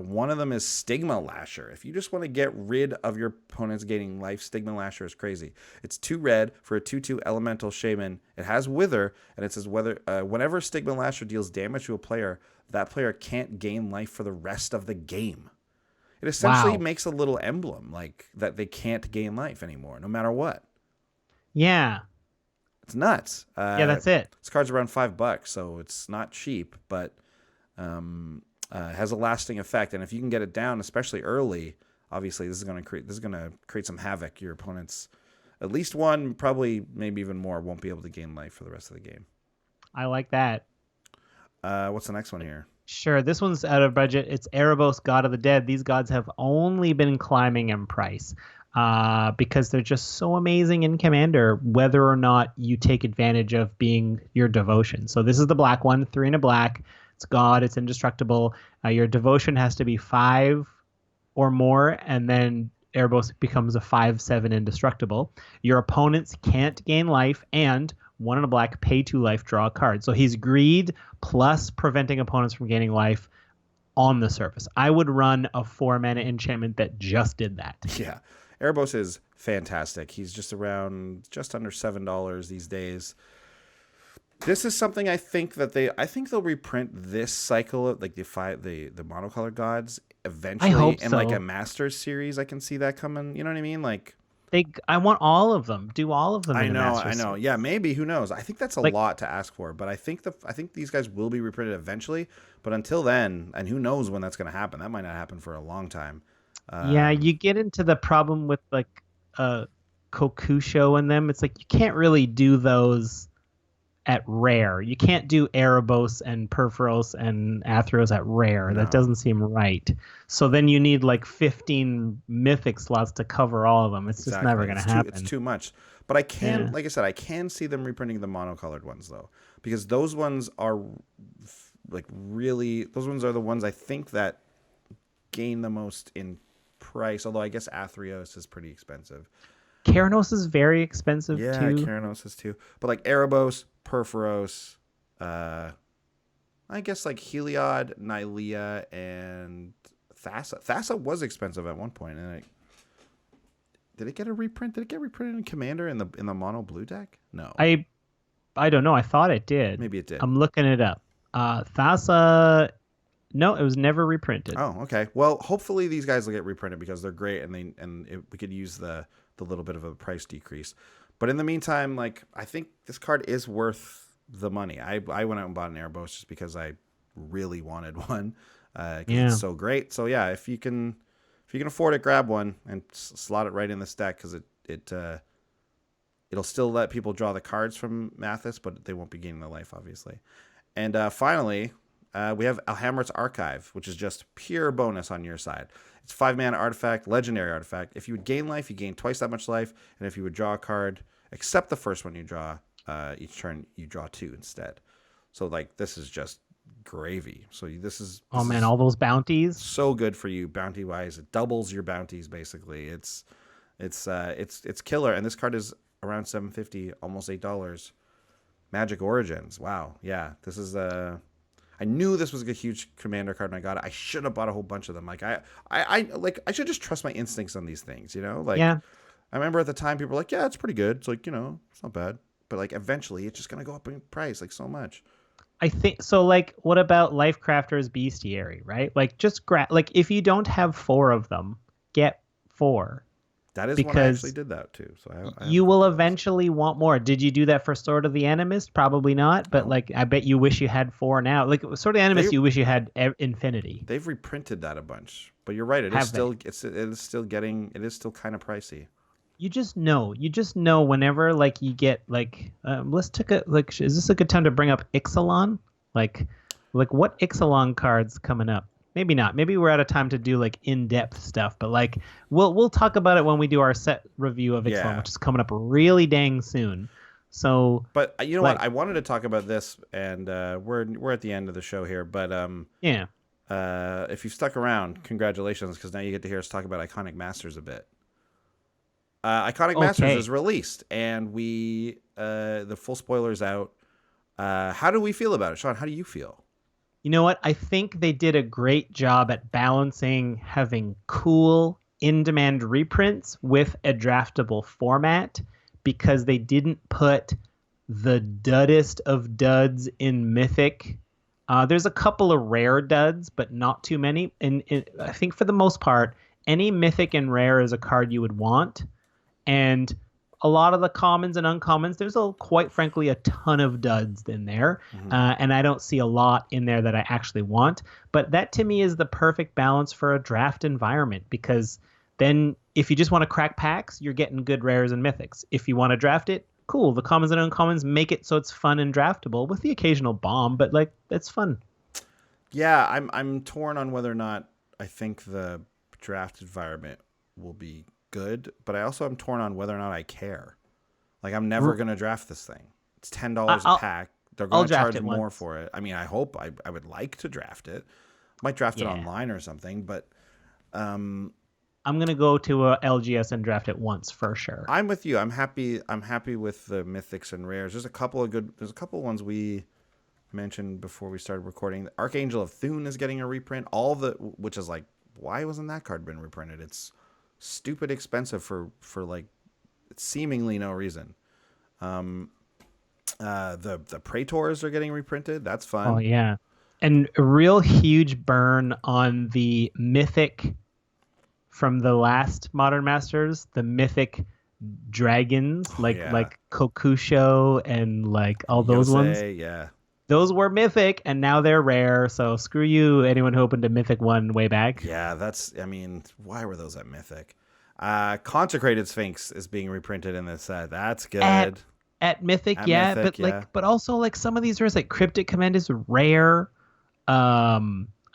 One of them is Stigma Lasher. If you just want to get rid of your opponents gaining life, Stigma Lasher is crazy. It's 2 red for a 2/2 elemental shaman. It has Wither, and it says whenever Stigma Lasher deals damage to a player, that player can't gain life for the rest of the game. It essentially makes a little emblem like that they can't gain life anymore, no matter what. Yeah. It's nuts. Yeah, that's it. This card's around $5, so it's not cheap, but has a lasting effect. And if you can get it down, especially early, obviously this is going to create some havoc. Your opponents, at least one, probably maybe even more, won't be able to gain life for the rest of the game. I like that. What's the next one here? Sure, this one's out of budget. It's Erebos, God of the Dead. These gods have only been climbing in price because they're just so amazing in Commander, whether or not you take advantage of being your devotion. So this is the black one, 3 and a black. It's God, it's indestructible. Your devotion has to be 5 or more, and then Erebos becomes a 5/7 indestructible. Your opponents can't gain life, and 1 and a black, pay 2 life, draw a card. So he's greed plus preventing opponents from gaining life on the surface. I would run a 4-mana enchantment that just did that. Yeah. Erebos is fantastic. He's just under $7 these days. This is something I think they'll reprint this cycle of like the monocolor gods eventually. I hope in so. Like a Masters series. I can see that coming. You know what I mean? Like I want all of them. Do all of them. I know. Yeah, maybe. Who knows? I think that's a lot to ask for, but I think these guys will be reprinted eventually. But until then, and who knows when that's going to happen? That might not happen for a long time. Yeah, you get into the problem with like Kokusho and them. It's like you can't really do those at rare. You can't do Erebos and Perforos and Athros at rare. No. That doesn't seem right. So then you need like 15 mythic slots to cover all of them. It's just never going to happen. It's too much. But I can, like I said, I can see them reprinting the monocolored ones though, because those ones are like those ones are the ones I think that gain the most in price. Although I guess Athreos is pretty expensive. Keranos is very expensive too. Yeah, Keranos is too. But like Erebos, Perforos, I guess like Heliod, Nylea, and Thassa. Thassa was expensive at one point, and did it get a reprint? Did it get reprinted in Commander in the mono blue deck? No. I don't know. I thought it did. Maybe it did. I'm looking it up. Thassa, no, it was never reprinted. Oh, okay. Well, hopefully these guys will get reprinted because they're great, and we could use the little bit of a price decrease. But in the meantime, like I think this card is worth the money. I went out and bought an Erebos just because I really wanted one. It's so great. So yeah, if you can afford it, grab one and slot it right in this deck because it'll still let people draw the cards from Mathas, but they won't be gaining the life, obviously. And finally, we have Alhammar's Archive, which is just pure bonus on your side. It's 5-mana artifact, legendary artifact. If you would gain life, you gain twice that much life. And if you would draw a card, except the first one you draw, each turn you draw 2 instead. So like this is just gravy. So this is all those bounties. So good for you bounty wise. It doubles your bounties basically. It's killer. And this card is around $7.50, almost $8. Magic Origins. Wow. Yeah. This is I knew this was a huge Commander card when I got it. I should have bought a whole bunch of them. Like I should just trust my instincts on these things, you know? Like I remember at the time people were like, yeah, it's pretty good. It's like, you know, it's not bad. But like eventually it's just gonna go up in price like so much. I think so. Like, what about Lifecrafter's Bestiary, right? Like, just like if you don't have 4 of them, get 4. That is when I actually did that too. So you will eventually want more. Did you do that for Sword of the Animist? Probably not. But like, I bet you wish you had 4 now. Like Sword of the Animist, you wish you had Infinity. They've reprinted that a bunch, but you're right. It is still kind of pricey. You just know whenever like you get like let's take a like is this a good time to bring up Ixalan? Like what Ixalan cards coming up? Maybe not. Maybe we're out of time to do like in-depth stuff, but like we'll talk about it when we do our set review of Ixalan, which is coming up really dang soon. So but you know what? I wanted to talk about this and we're at the end of the show here, but If you've stuck around, congratulations, because now you get to hear us talk about Iconic Masters a bit. Iconic Masters Okay. is released, and the full spoiler's out. How do we feel about it, Sean? How do you feel? You know what? I think they did a great job at balancing having cool, in demand reprints with a draftable format because they didn't put the duddest of duds in Mythic. There's a couple of rare duds, but not too many. And I think for the most part, any Mythic and rare is a card you would want. And a lot of the commons and uncommons, there's quite frankly a ton of duds in there, and I don't see a lot in there that I actually want. But that to me is the perfect balance for a draft environment, because then if you just want to crack packs, you're getting good rares and mythics. If you want to draft it, cool. The commons and uncommons make it so it's fun and draftable with the occasional bomb, but like that's fun. Yeah, I'm torn on whether or not I think the draft environment will be good, but I also am torn on whether or not I care. Like, I'm never going to draft this thing. It's $10 a pack. They're going to charge more for it. I mean, I hope I would like to draft it. Might draft it online or something, but I'm going to go to a LGS and draft it once for sure. I'm with you. I'm happy with the mythics and rares. There's a couple of ones we mentioned before we started recording. The Archangel of Thune is getting a reprint. Which is like, why wasn't that card been reprinted? It's stupid expensive for like seemingly no reason. The Praetors are getting reprinted. That's fun. Oh yeah, and a real huge burn on the mythic from the last Modern Masters, the mythic dragons, like Kokusho and like all those ones. Yeah. Those were mythic, and now they're rare. So screw you, anyone who opened a mythic one way back. Yeah, why were those at mythic? Consecrated Sphinx is being reprinted in this set. That's good. At mythic, Mythic, but also like some of these rares, like Cryptic Command is rare. I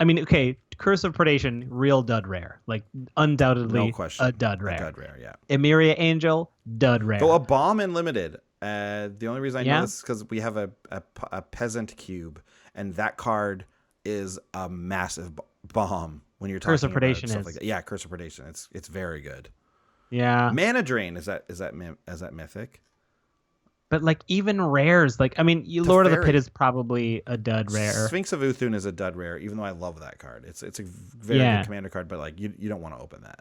mean, okay, Curse of Predation, real dud rare, like undoubtedly no question. a dud rare. A dud rare, yeah. Emeria Angel, dud rare. Though a bomb in limited. The only reason I know this is because we have a peasant cube, and that card is a massive bomb when you're talking Curse of Predation about stuff like that. Yeah, Curse of Predation. It's very good. Yeah. Mana Drain is that mythic? But like even rares, like I mean, Lord of the Pit is probably a dud rare. Sphinx of Uthun is a dud rare, even though I love that card. It's a very good commander card, but like you don't want to open that.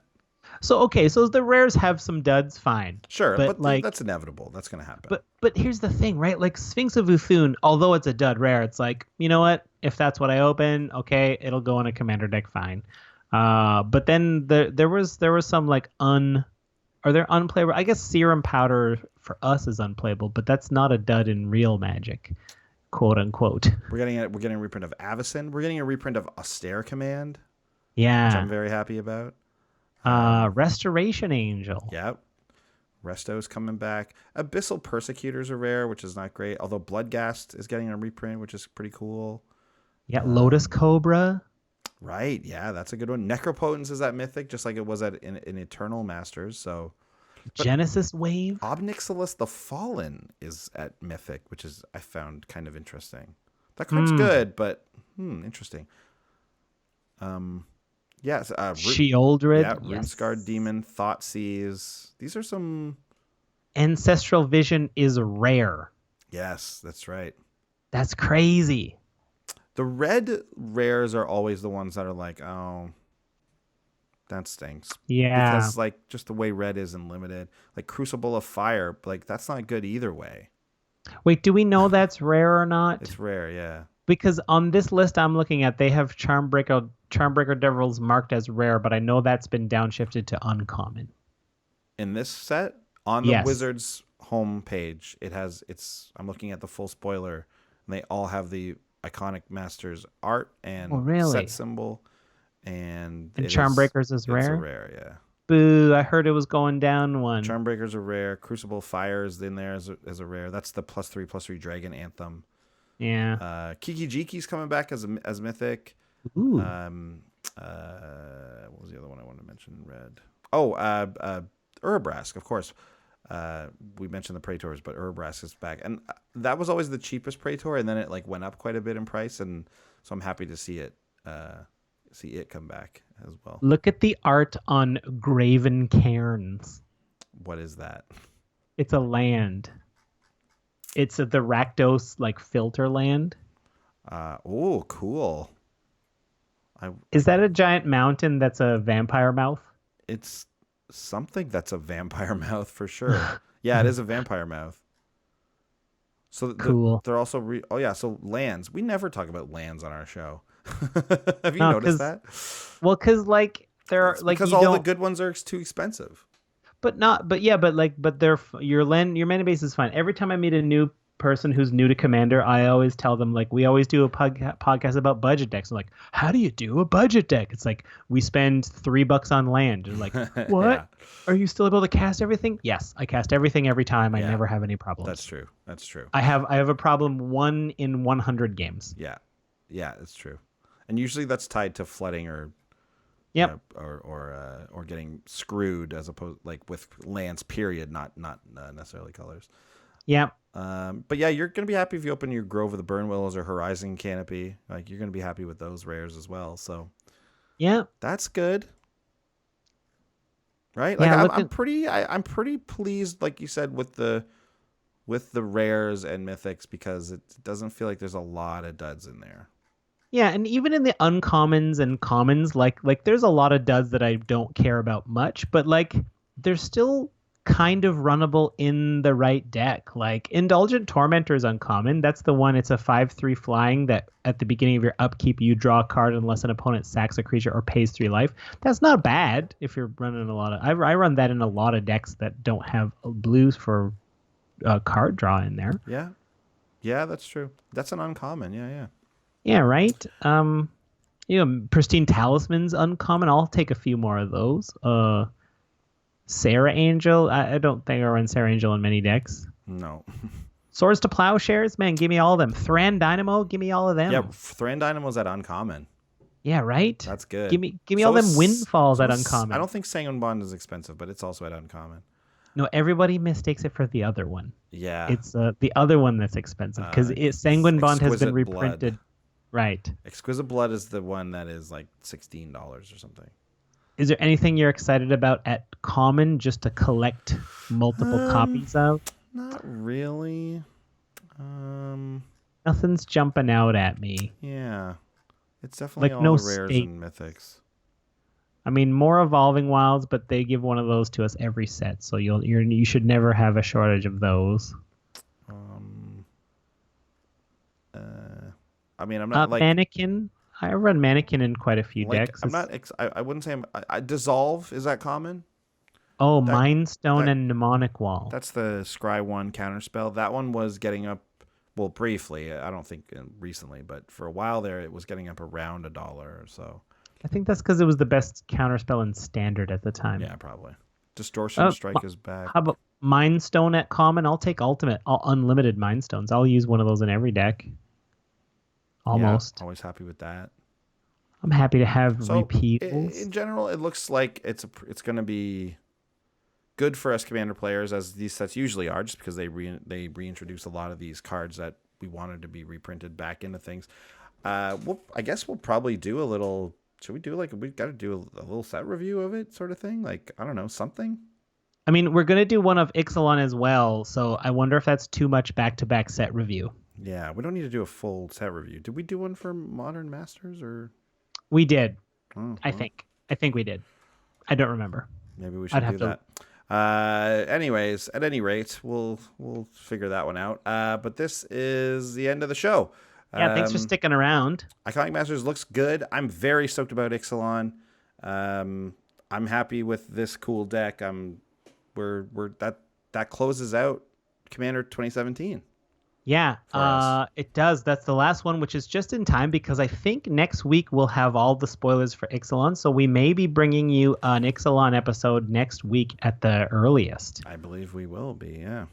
So so the rares have some duds, fine. Sure, but like that's inevitable. That's gonna happen. But here's the thing, right? Like Sphinx of Uthun, although it's a dud rare, it's like, you know what? If that's what I open, okay, it'll go in a commander deck, fine. But then there was some like are there unplayable? I guess Serum Powder for us is unplayable, but that's not a dud in real Magic, quote unquote. We're getting a reprint of Avacyn. We're getting a reprint of Austere Command. Yeah, which I'm very happy about. Restoration Angel. Yep. Resto's coming back. Abyssal Persecutors are rare, which is not great. Although Bloodghast is getting a reprint, which is pretty cool. Yeah, Lotus Cobra. Right, yeah, that's a good one. Necropotence is that mythic, just like it was in Eternal Masters. So, Genesis Wave. Obnixilis the Fallen is at mythic, which is I found kind of interesting. That card's good, but interesting. Yes, Sheoldred. Yeah, Runescarred Demon, Thoughtseize. These are some. Ancestral Vision is rare. Yes, that's right. That's crazy. The red rares are always the ones that are like, oh, that stinks. Yeah. Because like just the way red is in limited, like Crucible of Fire, like that's not good either way. Wait, do we know that's rare or not? It's rare, yeah. Because on this list I'm looking at, they have Charmbreaker Devils marked as rare, but I know that's been downshifted to uncommon. In this set, on the Wizards homepage, I'm looking at the full spoiler, and they all have the Iconic Masters art and set symbol, and Charmbreakers is rare. It's a rare, yeah. Boo! I heard it was going down one. Charmbreakers are rare. Crucible Fire is in there as a rare. That's the +3/+3 Dragon Anthem. Yeah. Kiki Jiki's coming back as mythic. Ooh. What was the other one I wanted to mention in red? Oh, Urabrask, of course. We mentioned the Praetors, but Urabrask is back, and that was always the cheapest Praetor, and then it like went up quite a bit in price, and so I'm happy to see it see it come back as well. Look at the art on Graven Cairns. What is that? It's a land. It's the Rakdos like filter land. Oh, cool. Is that a giant mountain that's a vampire mouth? It's something that's a vampire mouth for sure. Yeah, it is a vampire mouth. So cool. They're also so lands. We never talk about lands on our show. Have you noticed that? Well, because like they're it's like because all the good ones are too expensive. But your mana base is fine. Every time I meet a new person who's new to Commander, I always tell them, like, we always do a podcast about budget decks. I'm like, how do you do a budget deck? It's like, we spend $3 on land. You're like, what? Yeah. Are you still able to cast everything? Yes, I cast everything every time. I never have any problems. That's true. I have a problem 1 in 100 games. Yeah, that's true. And usually that's tied to flooding or or getting screwed, as opposed like with lands, period, not necessarily colors. Yep. But yeah, you're gonna be happy if you open your Grove of the Burn Willows or Horizon Canopy. Like, you're gonna be happy with those rares as well. So yeah, that's good, right? Like, I'm pretty pleased, like you said, with the rares and mythics, because it doesn't feel like there's a lot of duds in there. Yeah, and even in the uncommons and commons, like there's a lot of duds that I don't care about much, but like they're still kind of runnable in the right deck. Like Indulgent Tormentor is uncommon. That's the one. It's a 5/3 flying that at the beginning of your upkeep you draw a card unless an opponent sacks a creature or pays 3 life. That's not bad if you're running a lot of. I run that in a lot of decks that don't have blues for card draw in there. Yeah, that's true. That's an uncommon. Yeah. Yeah, right. Pristine Talisman's uncommon. I'll take a few more of those. Sarah Angel. I don't think I run Sarah Angel in many decks. No. Swords to Plowshares, man, give me all of them. Thran Dynamo, give me all of them. Yeah, Thran Dynamo's at uncommon. Yeah, right. That's good. Give me all them Windfalls at uncommon. I don't think Sanguine Bond is expensive, but it's also at uncommon. No, everybody mistakes it for the other one. Yeah. It's the other one that's expensive because Sanguine Bond has been reprinted. Blood. Right. Exquisite Blood is the one that is like $16 or something. Is there anything you're excited about at common just to collect multiple copies of? Not really. Nothing's jumping out at me. Yeah. It's definitely like all the rares and mythics. I mean, more Evolving Wilds, but they give one of those to us every set, so you should never have a shortage of those. I mean, I'm not like Mannequin. I run Mannequin in quite a few decks. I'm not. I wouldn't say I Dissolve. Is that common? Oh, Mind Stone and Mnemonic Wall. That's the Scry 1 counterspell. That one was getting up, well, briefly. I don't think recently, but for a while there, it was getting up around $1 or so. I think that's because it was the best counterspell in Standard at the time. Yeah, probably. Distortion Strike is back. How about Mind Stone at common? I'll take unlimited Mind Stones. I'll use one of those in every deck. Almost. Yeah, always happy with that. I'm happy to have repeatals. In general, it looks like it's going to be good for us Commander players, as these sets usually are, just because they reintroduce a lot of these cards that we wanted to be reprinted back into things. I guess we'll probably do a little. Should we do we've got to do a little set review of it, sort of thing? Like, I don't know, something. I mean, we're gonna do one of Ixalan as well, so I wonder if that's too much back-to-back set review. Yeah, we don't need to do a full set review. Did we do one for Modern Masters or? We did. I think we did. I don't remember. Maybe we should do that. Anyways, at any rate, we'll figure that one out. But this is the end of the show. Yeah, thanks for sticking around. Iconic Masters looks good. I'm very stoked about Ixalan. I'm happy with this cool deck. That closes out Commander 2017. Yeah, it does. That's the last one, which is just in time because I think next week we'll have all the spoilers for Ixalan. So we may be bringing you an Ixalan episode next week at the earliest. I believe we will be, yeah.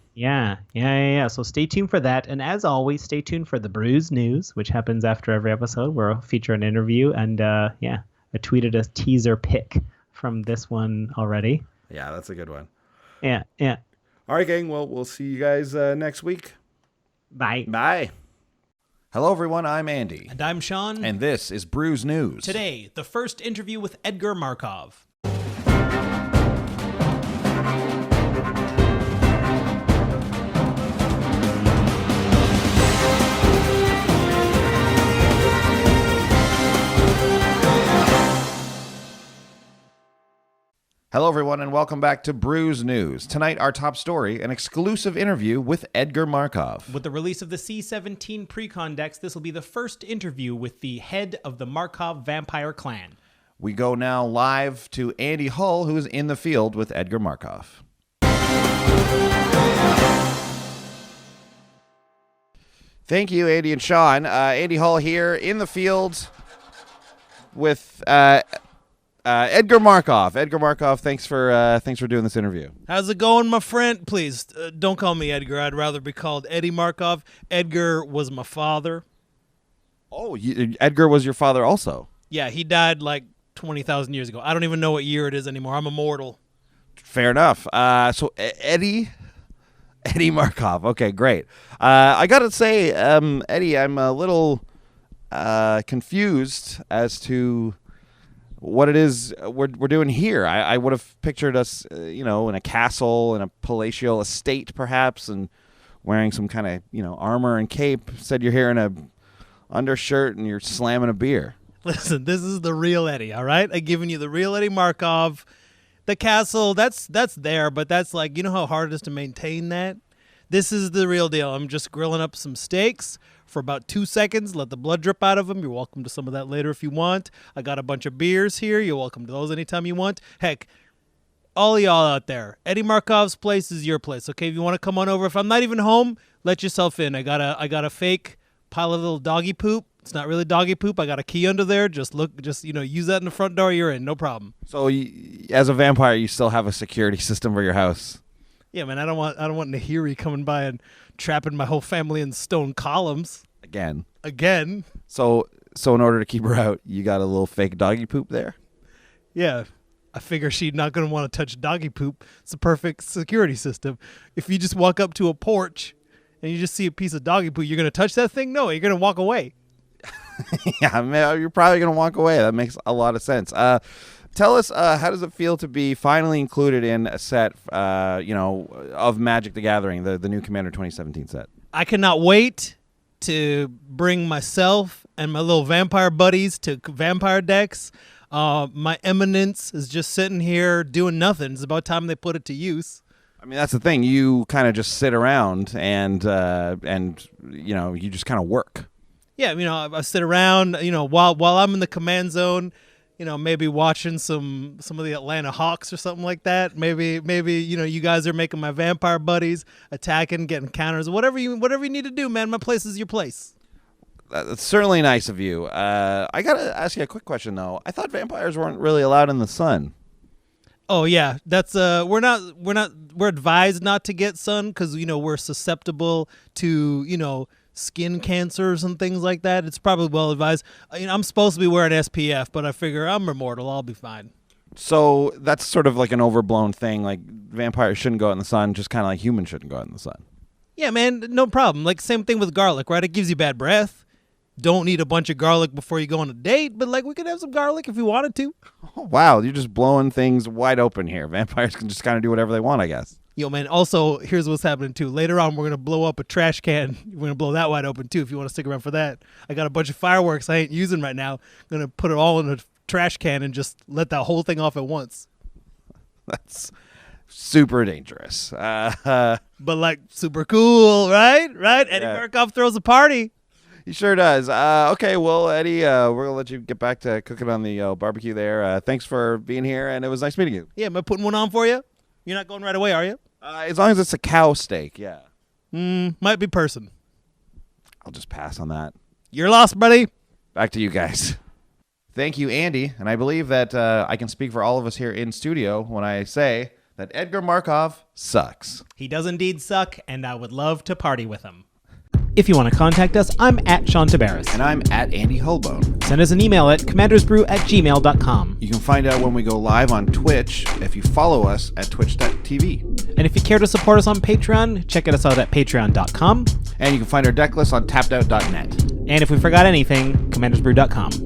Yeah. So stay tuned for that. And as always, stay tuned for the Bruges news, which happens after every episode where I'll feature an interview. And I tweeted a teaser pic from this one already. Yeah, that's a good one. Yeah. All right, gang. Well, we'll see you guys next week. Bye. Bye. Hello, everyone. I'm Andy. And I'm Sean. And this is Brews News. Today, the first interview with Edgar Markov. Hello, everyone, and welcome back to Brews News. Tonight, our top story, an exclusive interview with Edgar Markov. With the release of the C17 Precon decks, this will be the first interview with the head of the Markov vampire clan. We go now live to Andy Hull, who is in the field with Edgar Markov. Thank you, Andy and Sean. Andy Hull here in the field with Edgar Markov. Edgar Markov, thanks for doing this interview. How's it going, my friend? Please, don't call me Edgar. I'd rather be called Eddie Markov. Edgar was my father. Oh, Edgar was your father also? Yeah, he died like 20,000 years ago. I don't even know what year it is anymore. I'm immortal. Fair enough. So Eddie Markov. Okay, great. I got to say, Eddie, I'm a little confused as to what it is we're doing here. I would have pictured us, in a castle, in a palatial estate, perhaps, and wearing some kind of, armor and cape. Said you're here in a undershirt and you're slamming a beer. Listen, this is the real Eddie, all right? I'm giving you the real Eddie Markov. The castle, that's there, but that's like, you know how hard it is to maintain that? This is the real deal. I'm just grilling up some steaks for about 2 seconds. Let the blood drip out of them. You're welcome to some of that later if you want. I got a bunch of beers here. You're welcome to those anytime you want. Heck, all y'all out there, Eddie Markov's place is your place, okay? If you want to come on over, if I'm not even home, let yourself in. I got a fake pile of little doggy poop. It's not really doggy poop. I got a key under there. Just use that in the front door. You're in. No problem. So as a vampire, you still have a security system for your house? Yeah, man, I don't want Nahiri coming by and trapping my whole family in stone columns. Again. So in order to keep her out, you got a little fake doggy poop there? Yeah. I figure she's not going to want to touch doggy poop. It's a perfect security system. If you just walk up to a porch and you just see a piece of doggy poop, you're going to touch that thing? No, you're going to walk away. Yeah, man, you're probably going to walk away. That makes a lot of sense. Tell us, how does it feel to be finally included in a set, of Magic the Gathering, the new Commander 2017 set? I cannot wait to bring myself and my little vampire buddies to vampire decks. My eminence is just sitting here doing nothing. It's about time they put it to use. I mean, that's the thing. You kind of just sit around and you just kind of work. Yeah, I sit around, while I'm in the command zone, maybe watching some of the Atlanta Hawks or something like that. Maybe you guys are making my vampire buddies, attacking, getting counters, whatever you need to do, man. My place is your place. That's certainly nice of you. I gotta ask you a quick question though. I thought vampires weren't really allowed in the sun. Oh yeah, that's we're advised not to get sun because we're susceptible to skin cancers and things like that. It's probably well advised. I'm supposed to be wearing SPF, but I figure I'm immortal. I'll be fine. So that's sort of like an overblown thing. Like vampires shouldn't go out in the sun, just kind of like humans shouldn't go out in the sun. Yeah, man, no problem. Like same thing with garlic, right? It gives you bad breath. Don't need a bunch of garlic before you go on a date, but we could have some garlic if we wanted to. Oh, wow, you're just blowing things wide open here. Vampires can just kind of do whatever they want, I guess. Yo, man, also, here's what's happening, too. Later on, we're going to blow up a trash can. We're going to blow that wide open, too, if you want to stick around for that. I got a bunch of fireworks I ain't using right now. I'm going to put it all in a trash can and just let that whole thing off at once. That's super dangerous. But, super cool, right? Eddie Markov throws a party. He sure does. Okay, well, Eddie, we're going to let you get back to cooking on the barbecue there. Thanks for being here, and it was nice meeting you. Yeah, am I putting one on for you? You're not going right away, are you? As long as it's a cow steak, yeah. Might be person. I'll just pass on that. You're lost, buddy. Back to you guys. Thank you, Andy. And I believe that I can speak for all of us here in studio when I say that Edgar Markov sucks. He does indeed suck, and I would love to party with him. If you want to contact us, I'm at Sean Tabaris. And I'm at Andy Holbone. Send us an email at commandersbrew@gmail.com. You can find out when we go live on Twitch if you follow us at twitch.tv. And if you care to support us on Patreon, check us out at patreon.com. And you can find our deck list on tappedout.net. And if we forgot anything, commandersbrew.com.